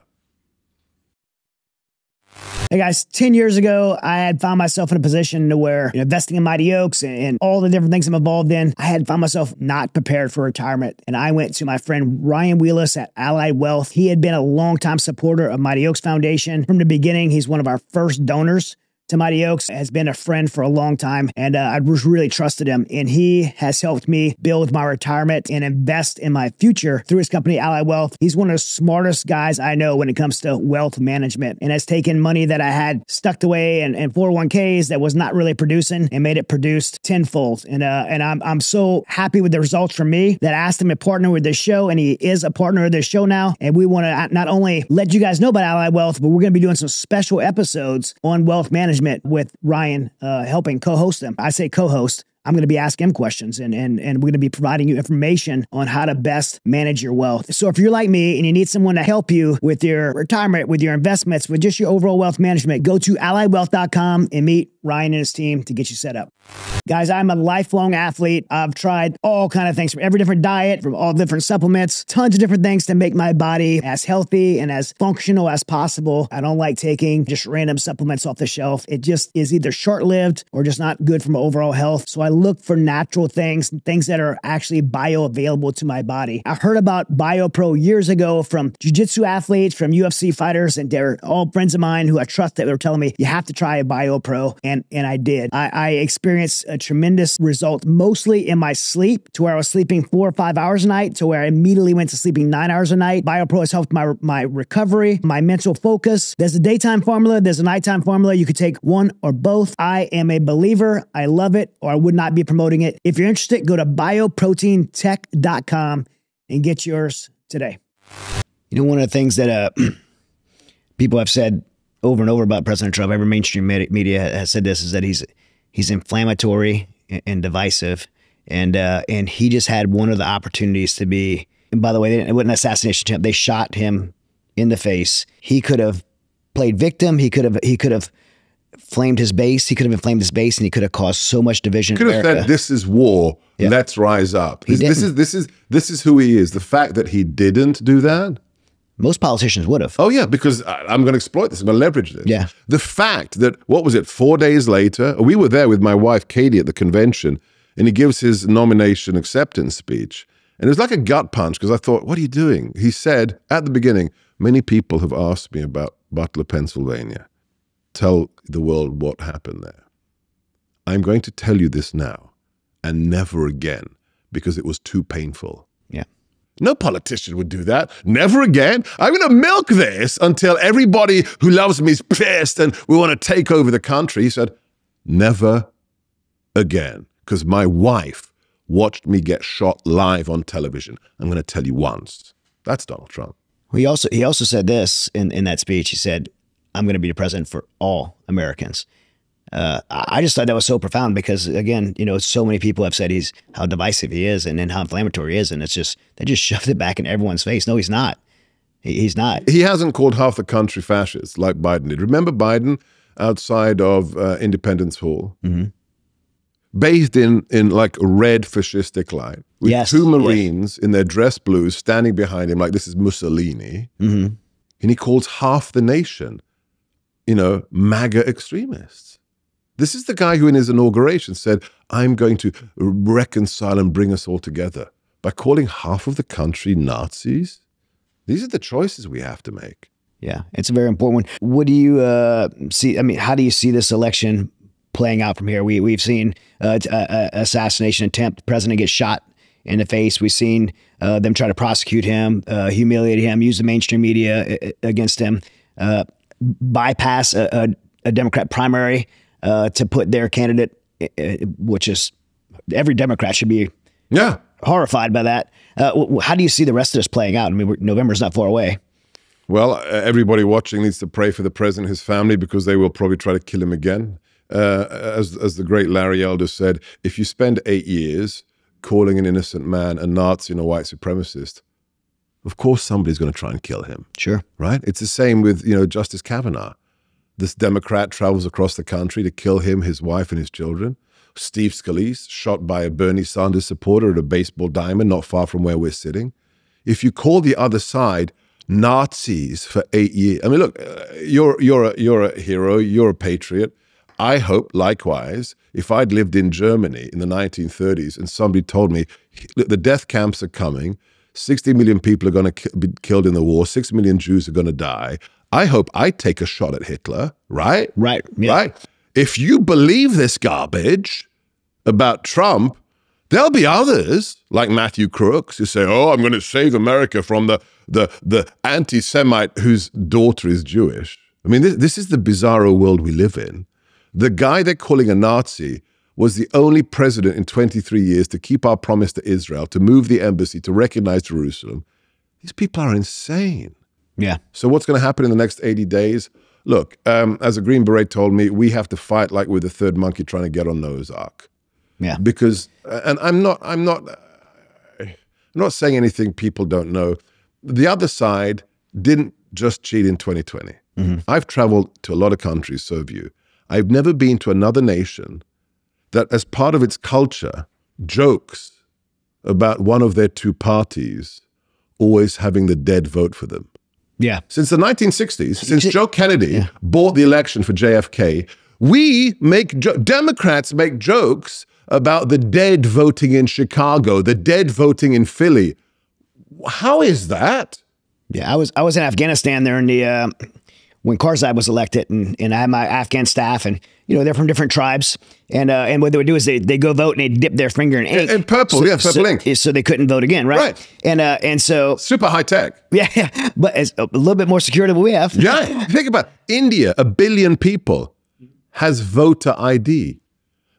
Hey guys, 10 years ago, I had found myself in a position to where investing in Mighty Oaks and all the different things I'm involved in, I had found myself not prepared for retirement. And I went to my friend Ryan Wheelis at Allied Wealth. He had been a longtime supporter of Mighty Oaks Foundation. From the beginning, he's one of our first donors to Mighty Oaks, has been a friend for a long time, and I really trusted him. And he has helped me build my retirement and invest in my future through his company, Allied Wealth. He's one of the smartest guys I know when it comes to wealth management, and has taken money that I had stuck away in 401ks that was not really producing and made it produced tenfold. And I'm so happy with the results for me that I asked him to partner with this show, and he is a partner of this show now. And we want to not only let you guys know about Allied Wealth, but we're going to be doing some special episodes on wealth management with Ryan helping co-host them. I say co-host. I'm going to be asking him questions and we're going to be providing you information on how to best manage your wealth. So if you're like me and you need someone to help you with your retirement, with your investments, with just your overall wealth management, go to alliedwealth.com and meet Ryan and his team to get you set up. Guys, I'm a lifelong athlete. I've tried all kind of things, from every different diet, from all different supplements, tons of different things to make my body as healthy and as functional as possible. I don't like taking just random supplements off the shelf. It just is either short-lived or just not good for my overall health. So I look for natural things that are actually bioavailable to my body. I heard about BioPro years ago from jiu-jitsu athletes, from UFC fighters, and they're all friends of mine who I trust that were telling me, you have to try a BioPro. And I did. I experienced a tremendous result, mostly in my sleep, to where I was sleeping 4 or 5 hours a night, to where I immediately went to sleeping 9 hours a night. BioPro has helped my recovery, my mental focus. There's a daytime formula. There's a nighttime formula. You could take one or both. I am a believer. I love it, or I would not be promoting it. If you're interested, go to bioproteintech.com and get yours today. One of the things that people have said over and over about President Trump, every mainstream media has said this, is that he's inflammatory and divisive, and he just had one of the opportunities to be. And by the way, it wasn't an assassination attempt. They shot him in the face. He could have played victim. He could have flamed his base. He could have inflamed his base, and he could have caused so much division. Could have said, "This is war. Yep. Let's rise up." This is who he is. The fact that he didn't do that. Most politicians would have. Oh, yeah, because I'm going to exploit this. I'm going to leverage this. Yeah. The fact that, what was it, 4 days later, we were there with my wife, Katie, at the convention, and he gives his nomination acceptance speech. And it was like a gut punch because I thought, what are you doing? He said at the beginning, many people have asked me about Butler, Pennsylvania. Tell the world what happened there. I'm going to tell you this now and never again because it was too painful. Yeah. No politician would do that. Never again. I'm going to milk this until everybody who loves me is pissed and we want to take over the country. He said, never again, because my wife watched me get shot live on television. I'm going to tell you once. That's Donald Trump. He also said this in that speech. He said, I'm going to be the president for all Americans. I just thought that was so profound because, again, you know, so many people have said how divisive he is and then how inflammatory he is. And they just shoved it back in everyone's face. No, he's not. He's not. He hasn't called half the country fascist like Biden did. Remember Biden outside of Independence Hall? Mm-hmm. Bathed in like a red fascistic light with two Marines in their dress blues standing behind him like this is Mussolini. Mm-hmm. And he calls half the nation, you know, MAGA extremists. This is the guy who in his inauguration said, I'm going to reconcile and bring us all together by calling half of the country Nazis. These are the choices we have to make. Yeah, it's a very important one. What do you see? I mean, how do you see this election playing out from here? We've seen assassination attempt. The president gets shot in the face. We've seen them try to prosecute him, humiliate him, use the mainstream media against him, bypass a Democrat primary to put their candidate, which is every Democrat should be horrified by that. How do you see the rest of this playing out? I mean, November's not far away. Well, everybody watching needs to pray for the president and his family because they will probably try to kill him again. As the great Larry Elder said, if you spend 8 years calling an innocent man a Nazi and a white supremacist, of course somebody's going to try and kill him. Sure. Right? It's the same with, you know, Justice Kavanaugh. This Democrat travels across the country to kill him, his wife, and his children. Steve Scalise, shot by a Bernie Sanders supporter at a baseball diamond not far from where we're sitting. If you call the other side Nazis for 8 years, I mean, look, you're a hero, you're a patriot. I hope, likewise, if I'd lived in Germany in the 1930s and somebody told me, look, the death camps are coming, 60 million people are going to be killed in the war, 6 million Jews are going to die, I hope I'd take a shot at Hitler, right? Right. Yeah. Right. If you believe this garbage about Trump, there'll be others like Matthew Crooks who say, oh, I'm going to save America from the anti-Semite whose daughter is Jewish. I mean, this is the bizarro world we live in. The guy they're calling a Nazi was the only president in 23 years to keep our promise to Israel, to move the embassy, to recognize Jerusalem. These people are insane. Yeah. So what's going to happen in the next 80 days? Look, as a Green Beret told me, we have to fight like we're the third monkey trying to get on Noah's Ark. Yeah. Because, and I'm not saying anything people don't know. The other side didn't just cheat in 2020. Mm-hmm. I've traveled to a lot of countries, so have you. I've never been to another nation that, as part of its culture, jokes about one of their two parties always having the dead vote for them. Yeah. Since the 1960s, since Joe Kennedy bought the election for JFK, Democrats make jokes about the dead voting in Chicago, the dead voting in Philly. How is that? Yeah, I was in Afghanistan there in the when Karzai was elected, and I had my Afghan staff, and you know they're from different tribes, and what they would do is they go vote and they dip their finger in ink. And purple, purple ink. So they couldn't vote again, right? And so super high tech. Yeah, but it's a little bit more secure than we have. Yeah, think about it. India, 1 billion people, has voter ID.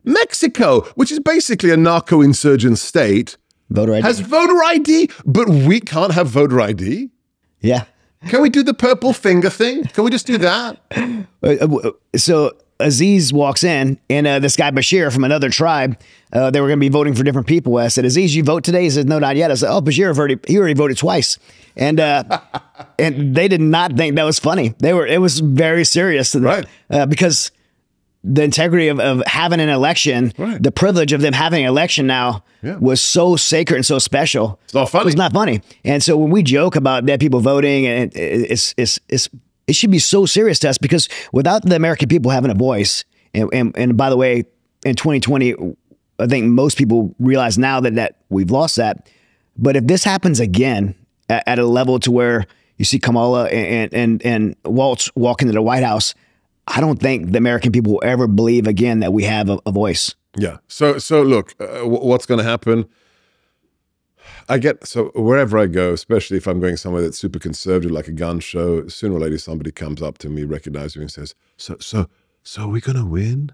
Mexico, which is basically a narco-insurgent state, has voter ID, but we can't have voter ID. Yeah. Can we do the purple finger thing? Can we just do that? So Aziz walks in, and this guy Bashir from another tribe, they were going to be voting for different people. I said, Aziz, you vote today? He said, no, not yet. I said, oh, Bashir already voted twice. And and they did not think that was funny. It was very serious to them, right? Because the integrity of having an election, right. the privilege of them having an election now was so sacred and so special. It's not funny. It's not funny. And so when we joke about dead people voting, and it should be so serious to us, because without the American people having a voice, and by the way, in 2020, I think most people realize now that we've lost that. But if this happens again at a level to where you see Kamala and Walz walk into the White House, I don't think the American people will ever believe again that we have a voice. Yeah. So look, what's going to happen? So wherever I go, especially if I'm going somewhere that's super conservative, like a gun show, sooner or later somebody comes up to me, recognizes me, and says, "So are we going to win?"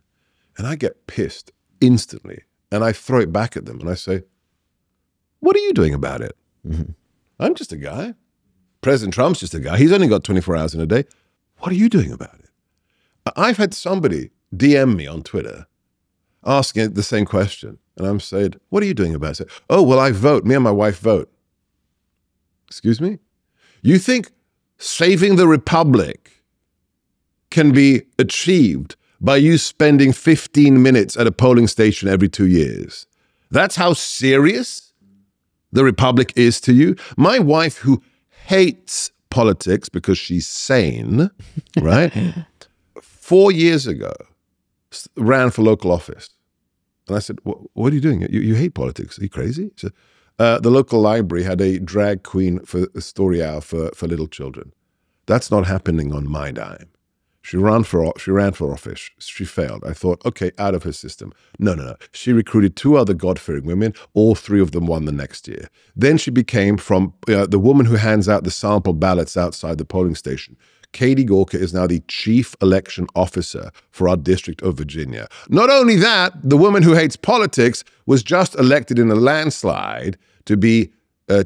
And I get pissed instantly, and I throw it back at them, and I say, "What are you doing about it?" Mm-hmm. I'm just a guy. President Trump's just a guy. He's only got 24 hours in a day. What are you doing about it? I've had somebody DM me on Twitter asking the same question. And I'm saying, what are you doing about it? Oh, well, I vote. Me and my wife vote. Excuse me? You think saving the republic can be achieved by you spending 15 minutes at a polling station every 2 years? That's how serious the republic is to you? My wife, who hates politics because she's sane, right? 4 years ago, ran for local office. And I said, what are you doing? You hate politics. Are you crazy? She said, the local library had a drag queen for a story hour for little children. That's not happening on my dime. She ran for office. She failed. I thought, okay, out of her system. No. She recruited 2 other God-fearing women. All 3 of them won the next year. Then she became from the woman who hands out the sample ballots outside the polling station. Katie Gorka is now the chief election officer for our district of Virginia. Not only that, the woman who hates politics was just elected in a landslide to be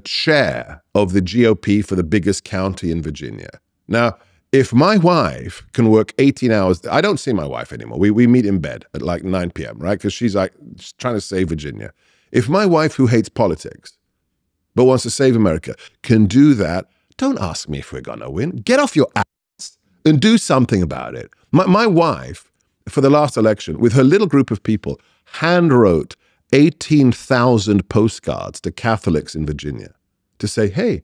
chair of the GOP for the biggest county in Virginia. Now, if my wife can work 18 hours, I don't see my wife anymore. We meet in bed at like 9 p.m., right? Because she's trying to save Virginia. If my wife, who hates politics but wants to save America, can do that, don't ask me if we're going to win. Get off your ass and do something about it. My wife, for the last election, with her little group of people, hand-wrote 18,000 postcards to Catholics in Virginia to say, hey,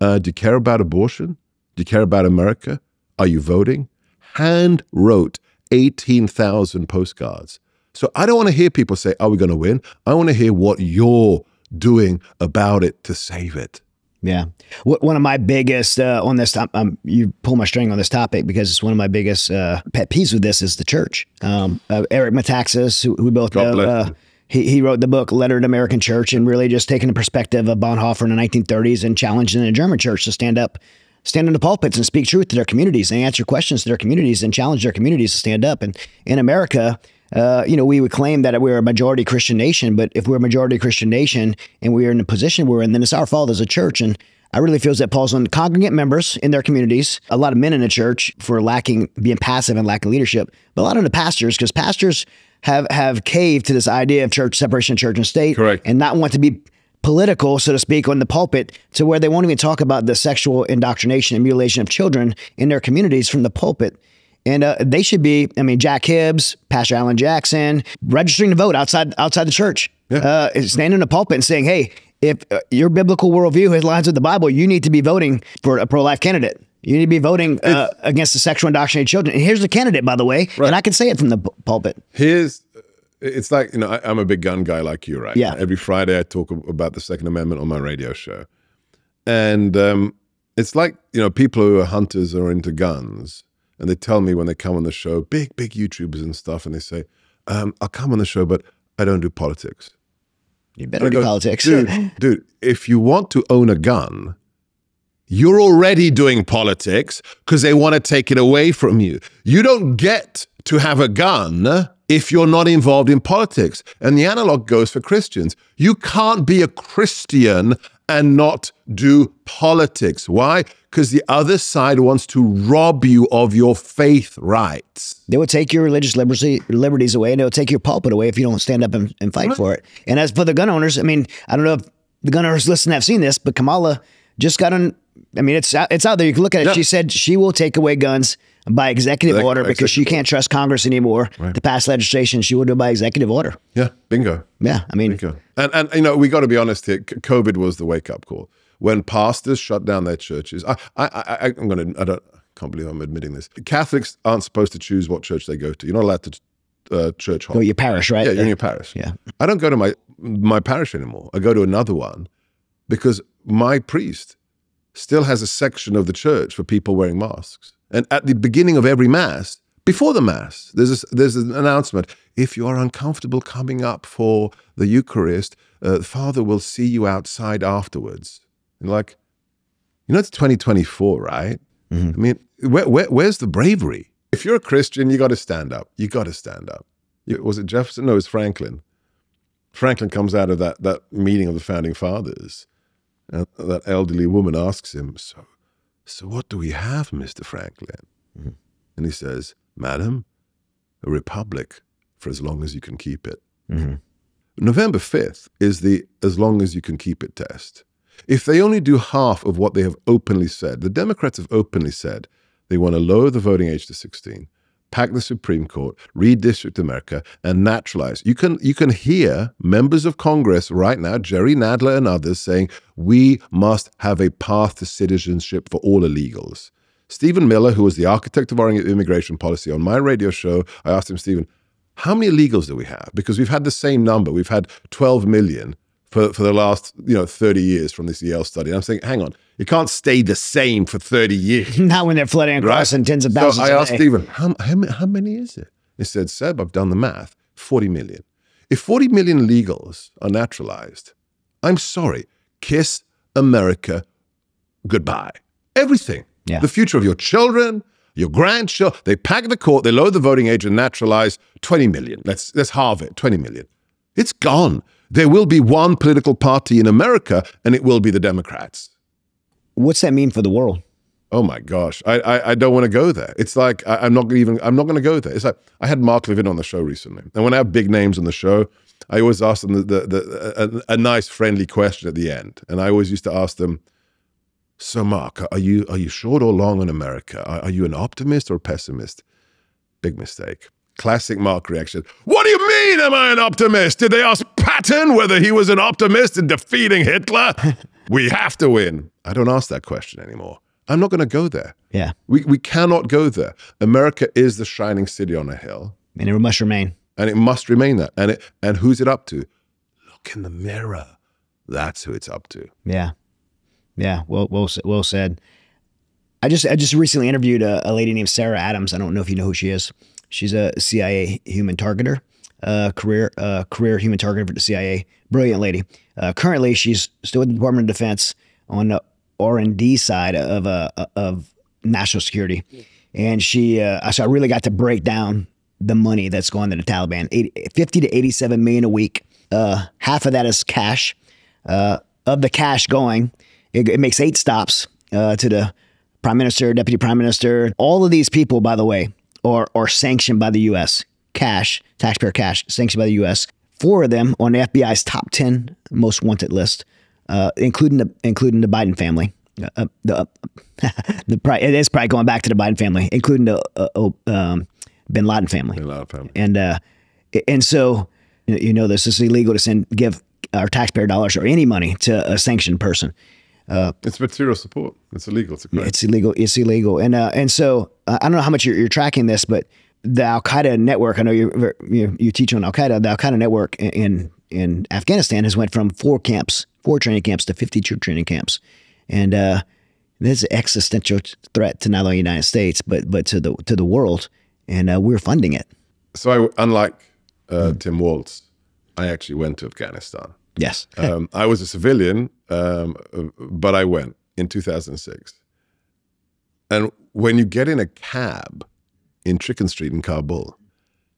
do you care about abortion? Do you care about America? Are you voting? Hand-wrote 18,000 postcards. So I don't want to hear people say, are we going to win? I want to hear what you're doing about it to save it. Yeah. One of my biggest on this topic, you pull my string on this topic because it's one of my biggest pet peeves with this is the church. Eric Metaxas, who we both know, he wrote the book Letter to American Church, and really just taking the perspective of Bonhoeffer in the 1930s and challenging the German church to stand in the pulpits and speak truth to their communities and answer questions to their communities and challenge their communities to stand up. And in America, we would claim that we're a majority Christian nation, but if we're a majority Christian nation and we're in the position we're in, then it's our fault as a church. And I really feel that falls on congregant members in their communities, a lot of men in the church for being passive and lacking leadership, but a lot of the pastors, because pastors have caved to this idea of church separation of church and state. Correct. And not want to be political, so to speak, on the pulpit, to where they won't even talk about the sexual indoctrination and mutilation of children in their communities from the pulpit. And they should be, Jack Hibbs, Pastor Alan Jackson, registering to vote outside the church, standing in the pulpit and saying, hey, if your biblical worldview aligns with the Bible, you need to be voting for a pro-life candidate. You need to be voting against the sexual indoctrinated children. And here's the candidate, by the way, right. And I can say it from the pulpit. It's like, I'm a big gun guy like you, right? Yeah. Every Friday I talk about the Second Amendment on my radio show. And it's like, people who are hunters or into guns, and they tell me when they come on the show, big YouTubers and stuff, and they say, I'll come on the show, but I don't do politics. You better do politics. Dude, if you want to own a gun, you're already doing politics because they want to take it away from you. You don't get to have a gun if you're not involved in politics. And the analog goes for Christians. You can't be a Christian and not do politics. Why? Because the other side wants to rob you of your faith rights. They will take your religious liberties away, and they'll take your pulpit away if you don't stand up and fight for it. And as for the gun owners, I don't know if the gun owners listening have seen this, but Kamala just got on. It's out there. You can look at it. Yeah. She said she will take away guns by executive order because she can't trust Congress anymore to pass legislation. She will do it by executive order. Yeah, bingo. Yeah, I mean, bingo. And you know, we got to be honest here. COVID was the wake up call when pastors shut down their churches. I can't believe I'm admitting this. Catholics aren't supposed to choose what church they go to. You're not allowed to church hop. Go to your parish, right? Yeah, you're in your parish. Yeah. I don't go to my parish anymore. I go to another one because my priest still has a section of the church for people wearing masks. And at the beginning of every mass, before the mass, there's an announcement. If you are uncomfortable coming up for the Eucharist, Father will see you outside afterwards. And like, you know, it's 2024, right? I mean, where's the bravery? If you're a Christian, you got to stand up. You got to stand up. Was it Jefferson? No, it was Franklin. Franklin comes out of that meeting of the Founding Fathers, and that elderly woman asks him, so what do we have, Mr. Franklin? And he says, Madam, a republic for as long as you can keep it. November 5th is the as long as you can keep it test. If they only do half of what they have openly said, the Democrats have openly said they want to lower the voting age to 16, pack the Supreme Court, redistrict America, and naturalize. You can hear members of Congress right now, Jerry Nadler and others, saying we must have a path to citizenship for all illegals. Stephen Miller, who was the architect of our immigration policy, on my radio show, I asked him, Stephen, how many illegals do we have? Because we've had the same number. We've had 12 million for the last 30 years from this Yale study. And I'm saying, hang on, it can't stay the same for 30 years. Not when they're flooding across in tens of thousands. So I asked Stephen, how many is it? He said, Seb, I've done the math, 40 million. If 40 million illegals are naturalized, I'm sorry, kiss America goodbye. Everything. Yeah. The future of your children, your grandchildren. They pack the court, they lower the voting age and naturalize 20 million. Let's halve it, 20 million. It's gone. There will be one political party in America, and it will be the Democrats. What's that mean for the world? Oh my gosh, I don't want to go there. It's like I'm not going to go there. It's like I had Mark Levin on the show recently, and when I have big names on the show, I always ask them a nice, friendly question at the end, and I always used to ask them, "So, Mark, are you short or long on America? Are you an optimist or a pessimist?" Big mistake. Classic Mark reaction. What do you mean, am I an optimist? Did they ask Patton whether he was an optimist in defeating Hitler? We have to win. I don't ask that question anymore. I'm not going to go there. Yeah. We cannot go there. America is the shining city on a hill. And it must remain. And it must remain that. And who's it up to? Look in the mirror. That's who it's up to. Yeah. Yeah. Well said. I just recently interviewed a lady named Sarah Adams. I don't know if you know who she is. She's a CIA human targeter, career human targeter for the CIA. Brilliant lady. Currently, she's still with the Department of Defense on the R&D side of national security. And so I really got to break down the money that's going to the Taliban. 50 to 87 million a week. Half of that is cash. Of the cash going, it makes 8 stops to the Prime Minister, Deputy Prime Minister. All of these people, by the way, are sanctioned by the U.S. Cash, taxpayer cash, sanctioned by the U.S. 4 of them on the FBI's top 10 most wanted list, including the Biden family. It is probably going back to the Biden family, including the Bin Laden family. Bin Laden family. And so, this is illegal to give our taxpayer dollars or any money to a sanctioned person. It's material support. It's illegal. It's illegal. It's illegal. And so I don't know how much you're tracking this, but the Al Qaeda network. I know you teach on Al Qaeda. The Al Qaeda network in Afghanistan has went from 4 training camps to 50 troop training camps, and there's an existential threat to not only the United States but to the world, and we're funding it. So unlike Tim Walz, I actually went to Afghanistan. Yes. I was a civilian, but I went in 2006. And when you get in a cab in Chicken Street in Kabul,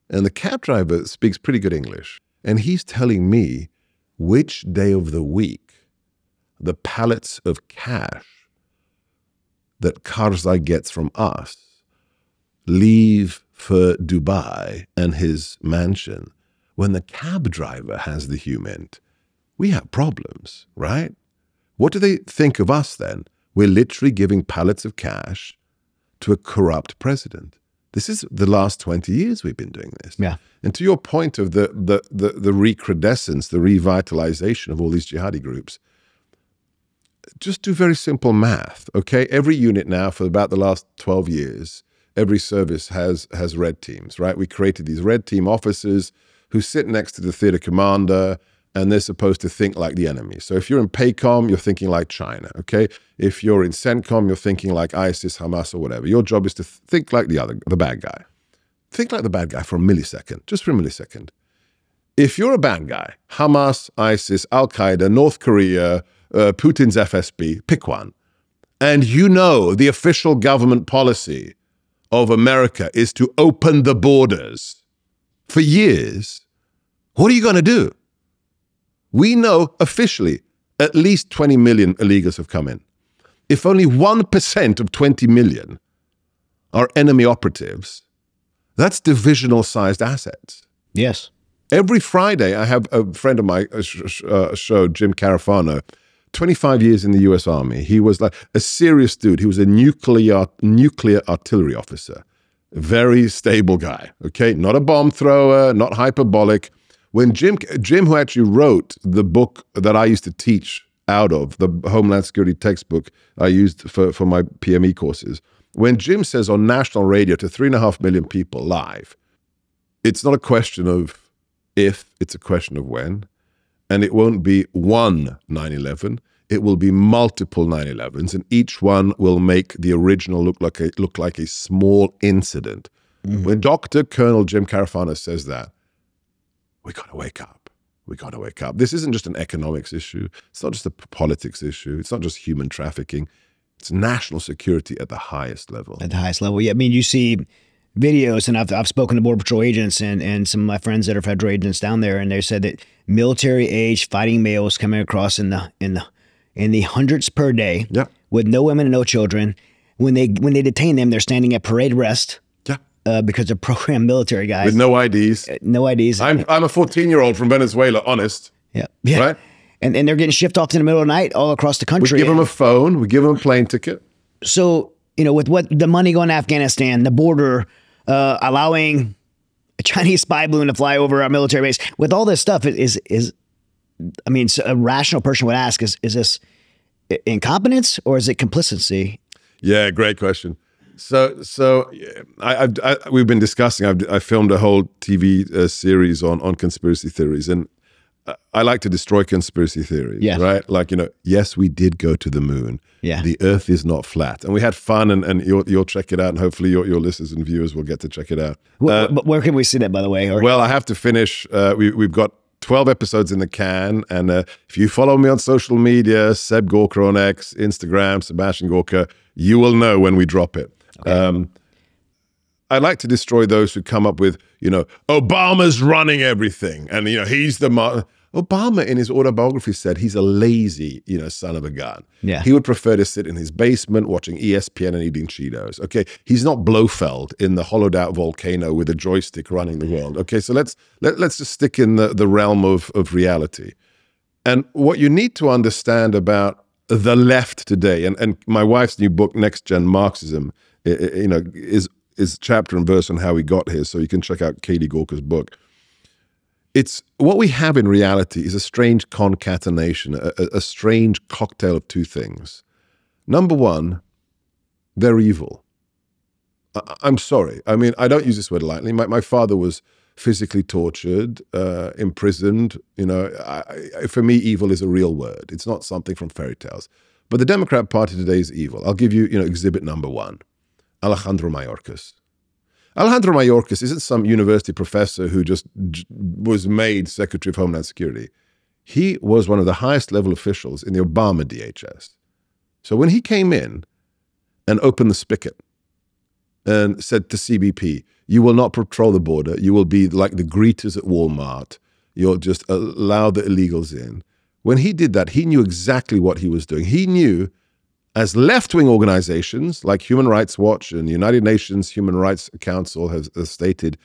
and the cab driver speaks pretty good English, and he's telling me which day of the week the pallets of cash that Karzai gets from us leave for Dubai and his mansion, when the cab driver has the HUMINT, we have problems, right? What do they think of us then? We're literally giving pallets of cash to a corrupt president. This is the last 20 years we've been doing this. Yeah. And to your point of the recrudescence, the revitalization of all these jihadi groups, just do very simple math, okay? Every unit now for about the last 12 years, every service has red teams, right? We created these red team officers who sit next to the theater commander, and they're supposed to think like the enemy. So if you're in PACOM, you're thinking like China, okay? If you're in CENTCOM, you're thinking like ISIS, Hamas, or whatever. Your job is to think like the bad guy. Think like the bad guy for a millisecond, just for a millisecond. If you're a bad guy, Hamas, ISIS, Al-Qaeda, North Korea, Putin's FSB, pick one, and you know the official government policy of America is to open the borders for years, what are you going to do? We know officially at least 20 million illegals have come in. If only 1% of 20 million are enemy operatives, that's divisional-sized assets. Yes. Every Friday, I have a friend of mine, show, Jim Carafano, 25 years in the U.S. Army. He was like a serious dude. He was a nuclear artillery officer. Very stable guy, okay? Not a bomb thrower, not hyperbolic. When Jim, who actually wrote the book that I used to teach out of, the Homeland Security textbook I used for my PME courses, when Jim says on national radio to 3.5 million people live, it's not a question of if, it's a question of when. And it won't be one 9/11, it will be multiple 9/11s, and each one will make the original look like a small incident. Mm-hmm. When Dr. Colonel Jim Carafano says that, we got to wake up. We got to wake up. This isn't just an economics issue. It's not just a politics issue. It's not just human trafficking. It's national security at the highest level. At the highest level, yeah. I mean, you see videos, and I've spoken to Border Patrol agents and some of my friends that are federal agents down there, and they said that military-age fighting males coming across in the hundreds per day, yeah, with no women and no children. When they detain them, they're standing at parade rest. Because they're programmed military guys. With no IDs. No IDs. I'm a 14-year-old from Venezuela, honest. Yeah. Right? And they're getting shipped off in the middle of the night all across the country. We give them a phone. We give them a plane ticket. So, with what the money going to Afghanistan, the border, allowing a Chinese spy balloon to fly over our military base, with all this stuff, a rational person would ask, is this incompetence or is it complicity? Yeah, great question. So we've been discussing. I filmed a whole TV series on conspiracy theories, and I like to destroy conspiracy theories. Yeah. Right? Like, yes, we did go to the moon. Yeah. The Earth is not flat, and we had fun, and you'll check it out, and hopefully your listeners and viewers will get to check it out. But where can we see that, by the way? Well, I have to finish. We've got 12 episodes in the can, and if you follow me on social media, Seb Gorka on X, Instagram, Sebastian Gorka, you will know when we drop it. Okay. I like to destroy those who come up with, Obama's running everything. And, he's the... Obama in his autobiography said he's a lazy, son of a gun. Yeah. He would prefer to sit in his basement watching ESPN and eating Cheetos. Okay. He's not Blofeld in the hollowed out volcano with a joystick running the world. Okay. So let's just stick in the realm of reality. And what you need to understand about the left today, and my wife's new book, Next Gen Marxism, is chapter and verse on how we got here. So you can check out Katie Gorka's book. It's what we have in reality is a strange concatenation, a strange cocktail of two things. Number one, they're evil. I'm sorry. I mean, I don't use this word lightly. My father was physically tortured, imprisoned. For me, evil is a real word. It's not something from fairy tales. But the Democrat Party today is evil. I'll give you, exhibit number one, Alejandro Mayorkas. Alejandro Mayorkas isn't some university professor who just was made Secretary of Homeland Security. He was one of the highest level officials in the Obama DHS. So when he came in and opened the spigot and said to CBP, you will not patrol the border, you will be like the greeters at Walmart, you'll just allow the illegals in. When he did that, he knew exactly what he was doing. He knew, as left-wing organizations like Human Rights Watch and the United Nations Human Rights Council has stated,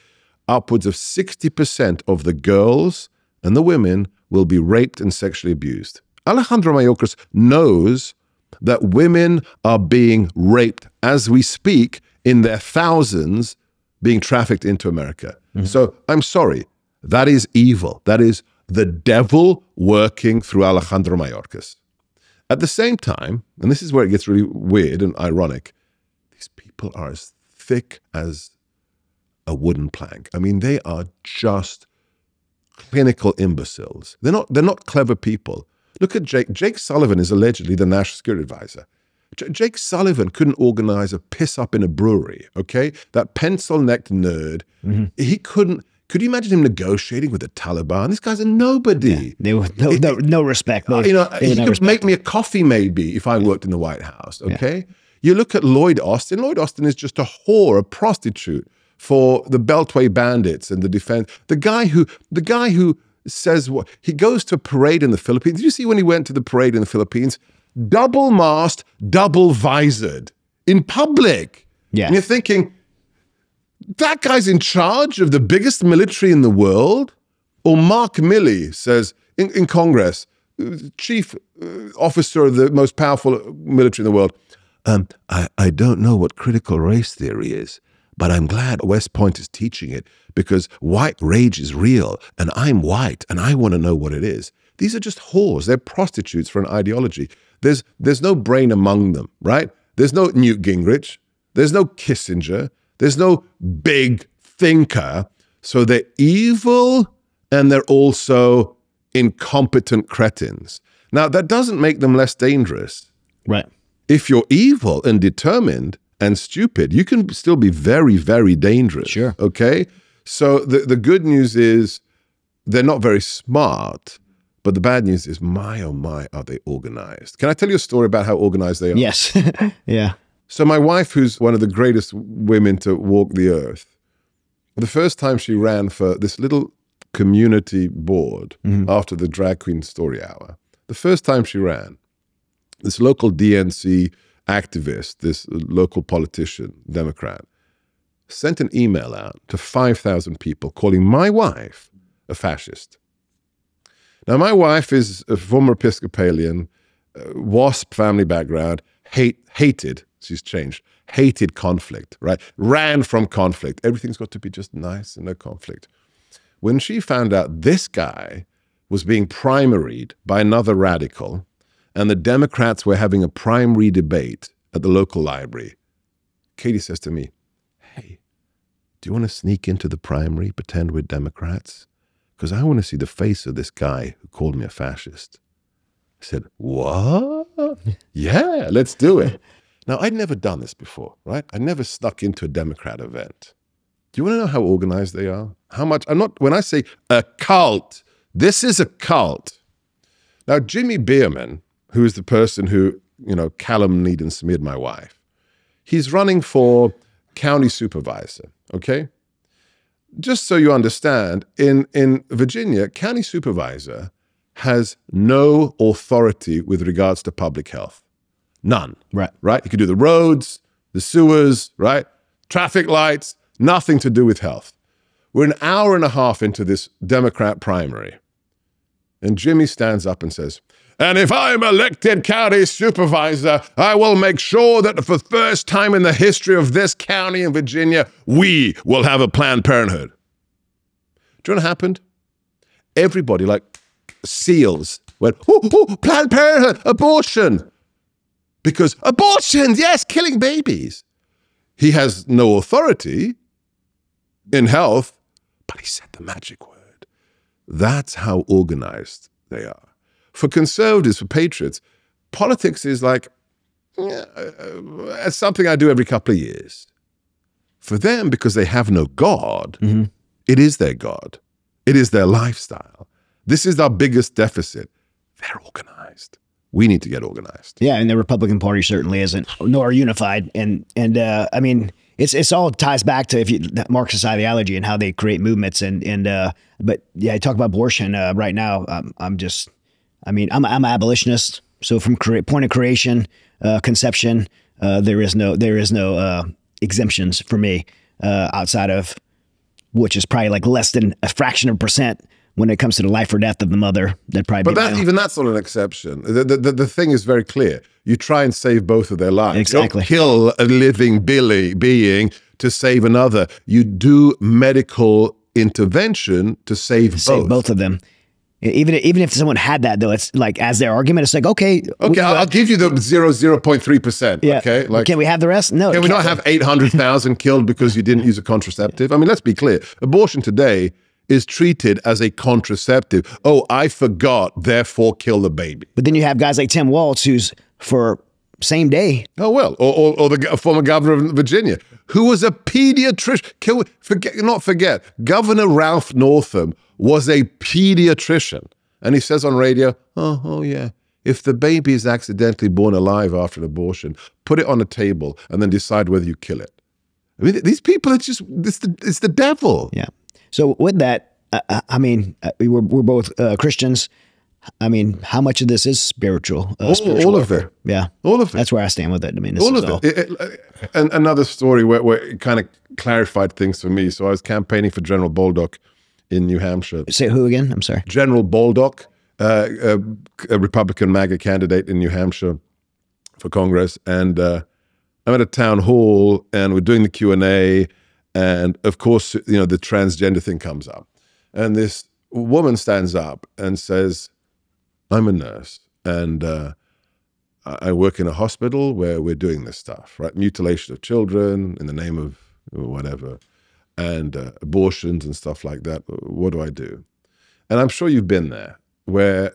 upwards of 60% of the girls and the women will be raped and sexually abused. Alejandro Mayorkas knows that women are being raped as we speak in their thousands, being trafficked into America. So I'm sorry, that is evil. That is the devil working through Alejandro Mayorkas. At the same time, and this is where it gets really weird and ironic, these people are as thick as a wooden plank. I mean, they are just clinical imbeciles. They're not clever people. Look at Jake. Jake Sullivan is allegedly the national security advisor. Jake Sullivan couldn't organize a piss up in a brewery, okay? That pencil-necked nerd, he couldn't. Could you imagine him negotiating with the Taliban? This guy's a nobody. Yeah, no respect. He could make me a coffee maybe if I worked in the White House, okay? Yeah. You look at Lloyd Austin. Lloyd Austin is just a whore, a prostitute for the Beltway bandits and the defense. The guy who says what he goes to a parade in the Philippines. Did you see when he went to the parade in the Philippines? Double masked, double visored in public. Yeah. And you're thinking, that guy's in charge of the biggest military in the world? Or Mark Milley says in Congress, chief officer of the most powerful military in the world, I don't know what critical race theory is, but I'm glad West Point is teaching it because white rage is real and I'm white and I want to know what it is. These are just whores. They're prostitutes for an ideology. There's no brain among them, right? There's no Newt Gingrich. There's no Kissinger. There's no big thinker. So they're evil and they're also incompetent cretins. Now, that doesn't make them less dangerous. Right. If you're evil and determined and stupid, you can still be very, very dangerous. Sure. Okay? So the good news is they're not very smart, but the bad news is, my, oh my, are they organized. Can I tell you a story about how organized they are? Yes. Yeah. So my wife, who's one of the greatest women to walk the earth, the first time she ran for this little community board after the Drag Queen Story Hour, the first time she ran, this local DNC activist, this local politician, Democrat, sent an email out to 5,000 people calling my wife a fascist. Now, my wife is a former Episcopalian, WASP family background, hated, she's changed, hated conflict, right? Ran from conflict. Everything's got to be just nice and no conflict. When she found out this guy was being primaried by another radical and the Democrats were having a primary debate at the local library, Katie says to me, hey, do you want to sneak into the primary, pretend we're Democrats? Because I want to see the face of this guy who called me a fascist. I said, what? Yeah, let's do it. Now, I'd never done this before, right? I never snuck into a Democrat event. Do you want to know how organized they are? How much? When I say a cult, this is a cult. Now, Jimmy Bierman, who is the person who, calumnied and smeared my wife, he's running for county supervisor, okay? Just so you understand, in Virginia, county supervisor has no authority with regards to public health. None. Right. You can do the roads, the sewers, right? Traffic lights, nothing to do with health. We're an hour and a half into this Democrat primary. And Jimmy stands up and says, and if I'm elected county supervisor, I will make sure that for the first time in the history of this county in Virginia, we will have a Planned Parenthood. Do you know what happened? Everybody, like seals, went, Planned Parenthood, abortion. Because abortion, yes, killing babies. He has no authority in health, but he said the magic word. That's how organized they are. For conservatives, for patriots, politics is like it's something I do every couple of years. For them, because they have no God, it is their God. It is their lifestyle. This is our biggest deficit. They're organized. We need to get organized. Yeah, and the Republican Party certainly isn't, nor unified. And I mean, it's all ties back to Marxist ideology and how they create movements. But yeah, I talk about abortion right now. I'm an abolitionist. So from point of creation, conception, there is no exemptions for me outside of, which is probably like less than a fraction of a percent when it comes to the life or death of the mother, that'd probably But even that's not an exception. The thing is very clear. You try and save both of their lives. Exactly. You don't kill a living being to save another. You do medical intervention to save both of them. Even if someone had that, though, it's like, as their argument, it's like, okay. Okay, I'll give you the 0.3%. Yeah. Okay. Like, can we have the rest? No. Can we not have 800,000 killed because you didn't use a contraceptive? I mean, let's be clear. Abortion today is treated as a contraceptive. Oh, I forgot, therefore kill the baby. But then you have guys like Tim Walz, who's for same day. Oh, well, or the former governor of Virginia, who was a pediatrician. Not forget, Governor Ralph Northam was a pediatrician. And he says on radio, oh yeah, if the baby is accidentally born alive after an abortion, put it on a table and then decide whether you kill it. I mean, these people, it's the devil. Yeah. So with that, I mean, we're both Christians. I mean, how much of this is spiritual? All of it. Yeah. All of it. That's where I stand with it. I mean, all of it. And another story where it kind of clarified things for me. So I was campaigning for General Baldock in New Hampshire. Say who again? I'm sorry. General Baldock, a Republican MAGA candidate in New Hampshire for Congress. And I'm at a town hall and we're doing the Q&A. And of course, you know, the transgender thing comes up. And this woman stands up and says, I'm a nurse and I work in a hospital where we're doing this stuff, right? Mutilation of children in the name of whatever, and abortions and stuff like that. What do I do? And I'm sure you've been there where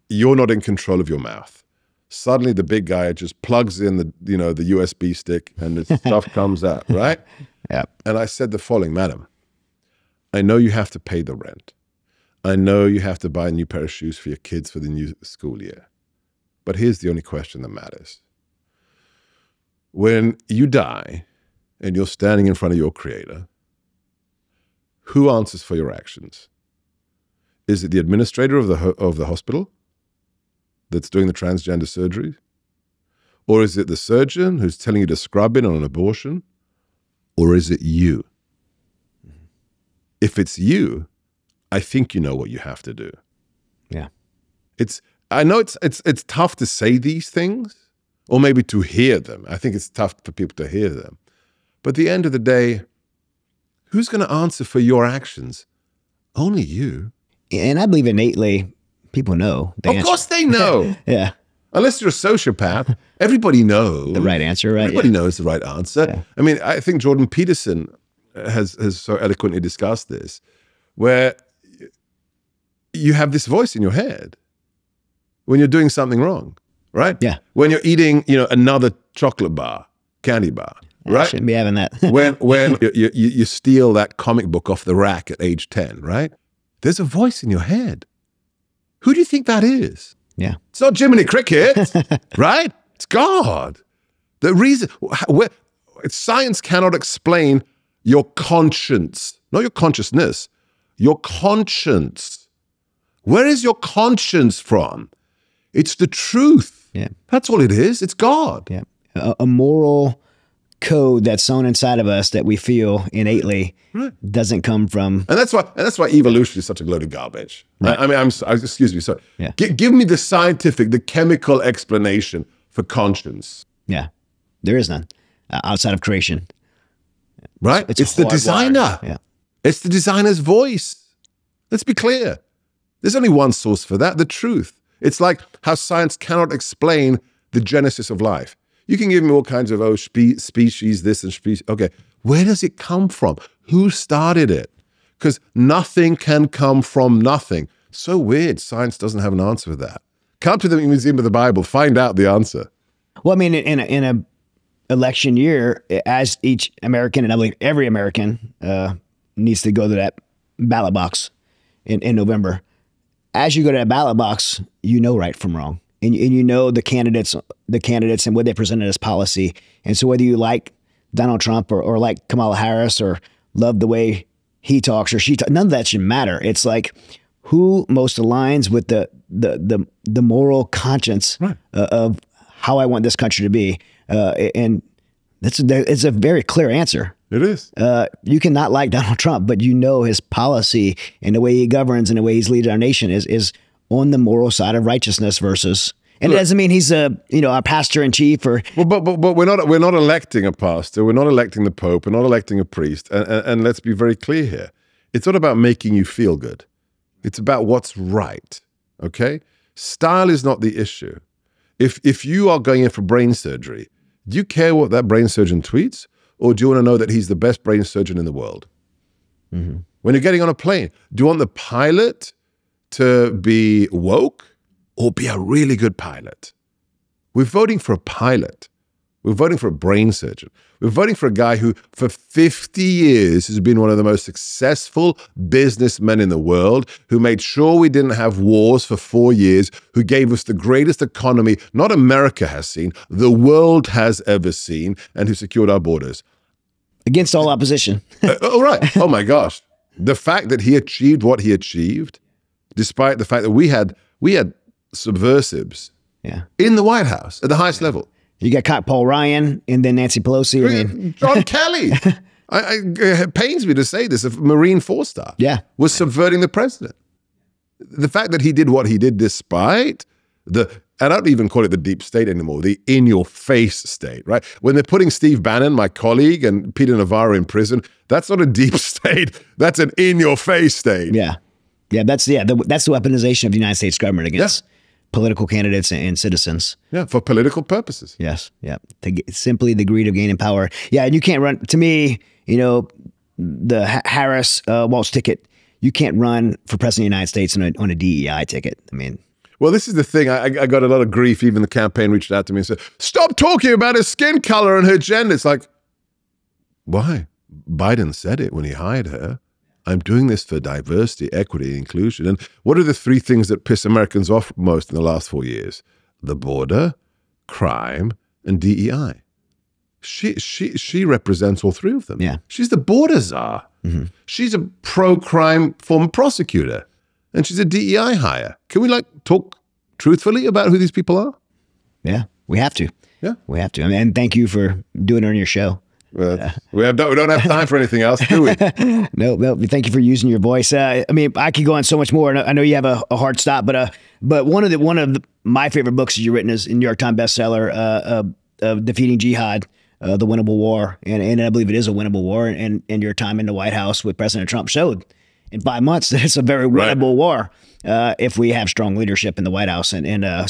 you're not in control of your mouth. Suddenly the big guy just plugs in the USB stick and the stuff comes out, right? Yeah. And I said the following, madam, I know you have to pay the rent. I know you have to buy a new pair of shoes for your kids for the new school year. But here's the only question that matters. When you die and you're standing in front of your creator, who answers for your actions? Is it the administrator of the hospital that's doing the transgender surgery? Or is it the surgeon who's telling you to scrub in on an abortion? Or is it you? If it's you, I think you know what you have to do. Yeah. I know it's tough to say these things, or maybe to hear them. I think it's tough for people to hear them. But at the end of the day, who's going to answer for your actions? Only you. And I believe innately people know the answer. Of course they know. Yeah. Unless you're a sociopath, everybody knows. The right answer, right? Everybody knows the right answer. Yeah. I mean, I think Jordan Peterson has so eloquently discussed this, where you have this voice in your head when you're doing something wrong, right? Yeah. When you're eating, another chocolate bar, candy bar, right? I shouldn't be having that. when you steal that comic book off the rack at age 10, right? There's a voice in your head. Who do you think that is? Yeah. It's not Jiminy Cricket, right? It's God. The reason, science cannot explain your conscience, not your consciousness, your conscience. Where is your conscience from? It's the truth. Yeah. That's all it is. It's God. Yeah. A moral code that's sown inside of us that we feel innately doesn't come from. And that's why evolution is such a load of garbage. Right. I mean, excuse me, sorry. Yeah. Give me the scientific, the chemical explanation for conscience. Yeah. There is none outside of creation. Right? It's the designer. Yeah. It's the designer's voice. Let's be clear. There's only one source for that, the truth. It's like how science cannot explain the genesis of life. You can give me all kinds of, species, this and species. Okay, where does it come from? Who started it? Because nothing can come from nothing. So weird, science doesn't have an answer for that. Come to the Museum of the Bible, find out the answer. Well, I mean, in a election year, as each American, and I believe every American needs to go to that ballot box in November. As you go to that ballot box, you know right from wrong. And you know the candidates and what they presented as policy. And so whether you like Donald Trump or like Kamala Harris or love the way he talks or she talks, none of that should matter. It's like who most aligns with the moral conscience of how I want this country to be. And it's a very clear answer. It is. You cannot like Donald Trump, but you know his policy and the way he governs and the way he's leading our nation is on the moral side of righteousness versus. And it doesn't mean he's a pastor in chief or. Well, but we're not electing a pastor. We're not electing the Pope. We're not electing a priest. And let's be very clear here. It's not about making you feel good. It's about what's right. Okay, style is not the issue. If you are going in for brain surgery, do you care what that brain surgeon tweets? Or do you want to know that he's the best brain surgeon in the world? Mm-hmm. When you're getting on a plane, do you want the pilot to be woke or be a really good pilot? We're voting for a pilot. We're voting for a brain surgeon. We're voting for a guy who for 50 years has been one of the most successful businessmen in the world, who made sure we didn't have wars for 4 years, who gave us the greatest economy not America has seen, the world has ever seen, and who secured our borders. Against all opposition. Oh, right. Oh, my gosh. The fact that he achieved what he achieved, despite the fact that we had subversives in the White House at the highest level. You got Paul Ryan and then Nancy Pelosi. I mean. John Kelly. It pains me to say this. A Marine four-star was subverting the president. The fact that he did what he did despite I don't even call it the deep state anymore, the in-your-face state, right? When they're putting Steve Bannon, my colleague, and Peter Navarro in prison, that's not a deep state. That's an in-your-face state. Yeah. Yeah, that's the weaponization of the United States government against political candidates and citizens. Yeah, for political purposes. Yes, yeah. Simply the greed of gaining power. Yeah, and you can't run, to me, the Harris Walz ticket, you can't run for president of the United States on a DEI ticket. I mean. Well, this is the thing. I got a lot of grief. Even the campaign reached out to me and said, stop talking about her skin color and her gender. It's like, why? Biden said it when he hired her. I'm doing this for diversity, equity, inclusion. And what are the 3 things that piss Americans off most in the last 4 years? The border, crime, and DEI. She represents all 3 of them. Yeah. She's the border czar. Mm-hmm. She's a pro-crime former prosecutor. And she's a DEI hire. Can we talk truthfully about who these people are? Yeah, we have to. Yeah. We have to. And thank you for doing it on your show. We don't have time for anything else, do we? No. Thank you for using your voice. I mean, I could go on so much more. I know you have a hard stop, but one of my favorite books that you've written is a New York Times bestseller of Defeating Jihad, the Winnable War, and I believe it is a winnable war. And your time in the White House with President Trump showed in 5 months that it's a very winnable war if we have strong leadership in the White House.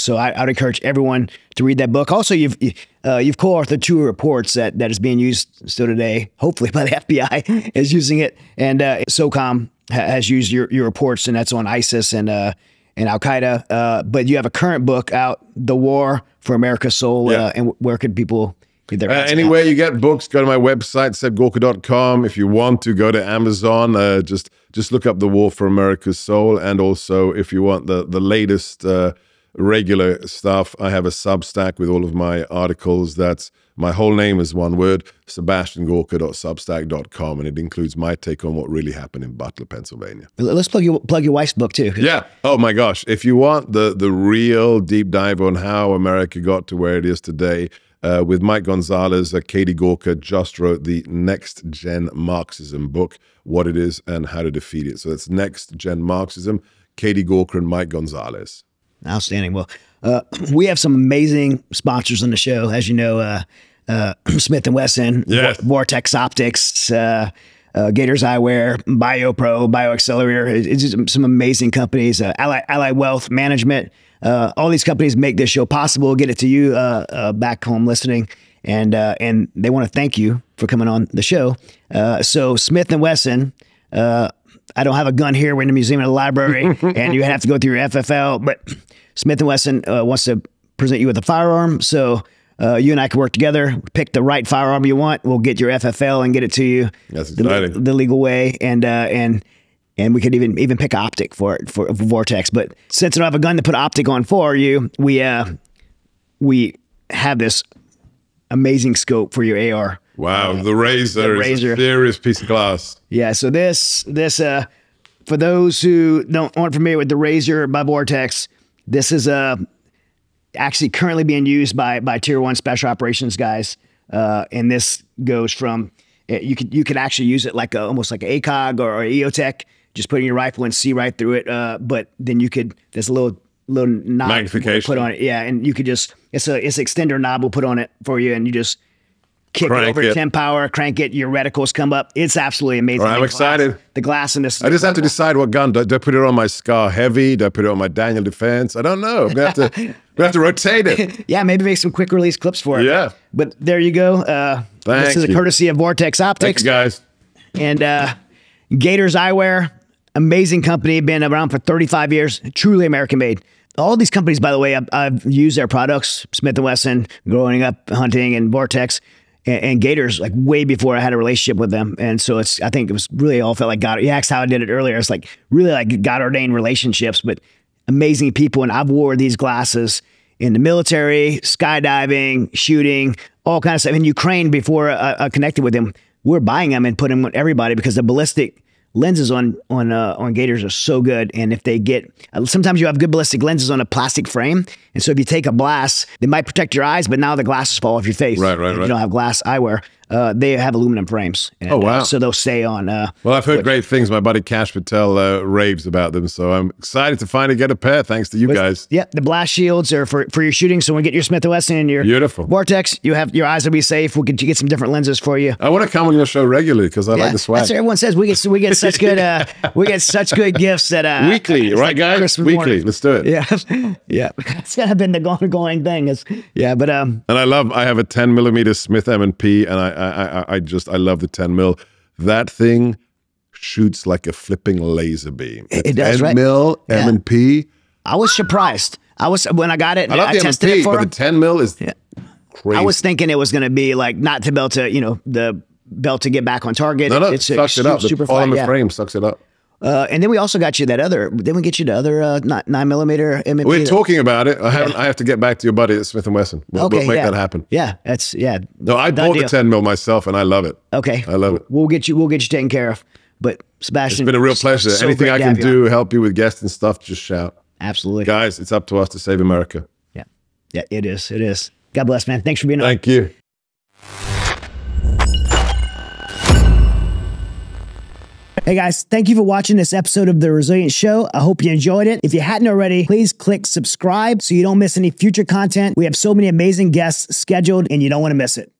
So I'd encourage everyone to read that book. Also, you've co-authored 2 reports that is being used still today, hopefully by the FBI is using it. And SOCOM has used your reports, and that's on ISIS and Al-Qaeda. But you have a current book out, The War for America's Soul. And where could people get their anywhere you get books, go to my website, sebgorka.com. If you want to, go to Amazon. Just look up The War for America's Soul. And also, if you want the latest regular stuff, I have a Substack with all of my articles. That's my whole name is one word, sebastiangorka.substack.com, and it includes my take on what really happened in Butler, Pennsylvania. Let's plug your wife's book too. Yeah. Oh my gosh. If you want the real deep dive on how America got to where it is today, with Mike Gonzalez, Katie Gorka just wrote the Next Gen Marxism book, What It Is and How to Defeat It. So that's Next Gen Marxism, Katie Gorka and Mike Gonzalez. Outstanding. Well, we have some amazing sponsors on the show, as you know, Smith & Wesson, Vortex Optics, Gators Eyewear, BioPro, BioAccelerator. It's just some amazing companies, Ally Wealth Management. All these companies make this show possible, get it to you back home listening, and they want to thank you for coming on the show. So Smith & Wesson, I don't have a gun here. We're in the museum and the library, and you have to go through your FFL, but Smith & Wesson wants to present you with a firearm, so you and I can work together, pick the right firearm you want. We'll get your FFL and get it to you That's exciting. The legal way, and we could even pick optic for it for Vortex. But since I don't have a gun to put optic on for you, we have this amazing scope for your AR. Wow, the Razor is a serious piece of glass. Yeah, so this for those who aren't familiar with the Razor by Vortex, this is actually currently being used by Tier 1 special operations guys, and this goes from You could actually use it like almost like an ACOG or EOTech. Just put in your rifle and see right through it. But then there's a little knob magnification put on it. Yeah, and you could just it's an extender knob we'll put on it for you, and you just kick it over 10 power, crank it, your reticles come up. It's absolutely amazing. Right, I'm excited. The glass in this. I just have to decide what gun. Do I put it on my Scar Heavy? Do I put it on my Daniel Defense? I don't know. I'm gonna have to rotate it. Yeah, maybe make some quick release clips for it. Yeah. But there you go. This is a courtesy of Vortex Optics. Thank you, guys. And Gators Eyewear, amazing company, been around for 35 years, truly American made. All these companies, by the way, I've used their products, Smith & Wesson, growing up hunting, and Vortex, and Gators, like way before I had a relationship with them. And so I think it was really all felt like God. You asked how I did it earlier. It's like really like God ordained relationships, but amazing people. And I've wore these glasses in the military, skydiving, shooting, all kinds of stuff. In Ukraine, before I connected with them, we're buying them and putting them on everybody because the ballistic lenses on Gators are so good. And if they get, sometimes you have good ballistic lenses on a plastic frame. And so if you take a blast, they might protect your eyes, but now the glasses fall off your face. Right. If you don't have glass eyewear. They have aluminum frames. And, oh, wow. So they'll stay on. Well, I've heard great things. My buddy Cash Patel raves about them. So I'm excited to finally get a pair thanks to you guys. Yeah, the blast shields are for your shooting. So when you get your Smith & Wesson and your Vortex, your eyes will be safe. We'll get some different lenses for you. I want to come on your show regularly because I like the swag. That's what everyone says. We get such good good gifts that weekly, right, like guys? Christmas weekly. Morning. Let's do it. Yeah. It's kind of been the going thing. But and I have a 10mm Smith M&P, and I love the 10 mil. That thing shoots like a flipping laser beam. It does, 10 mil M&P. I was surprised. When I got it. I love the tested M&P, it for but him. the 10 mil is crazy. I was thinking it was going to be like not to belt to the belt to get back on target. No, it sucks it up. The polymer frame sucks it up. And then we also got you that other. Then we get you the other 9mm M&P. We're talking about it. I have to get back to your buddy at Smith & Wesson. We'll make that happen. Yeah, No, I bought the 10 mil myself, and I love it. Okay, I love it. We'll get you taken care of. But Sebastian, it's been a real pleasure. So anything I can do, help you with guests and stuff, just shout. Absolutely, guys. It's up to us to save America. Yeah, it is. It is. God bless, man. Thanks for being on. Thank you. Hey guys, thank you for watching this episode of The Resilient Show. I hope you enjoyed it. If you hadn't already, please click subscribe so you don't miss any future content. We have so many amazing guests scheduled and you don't want to miss it.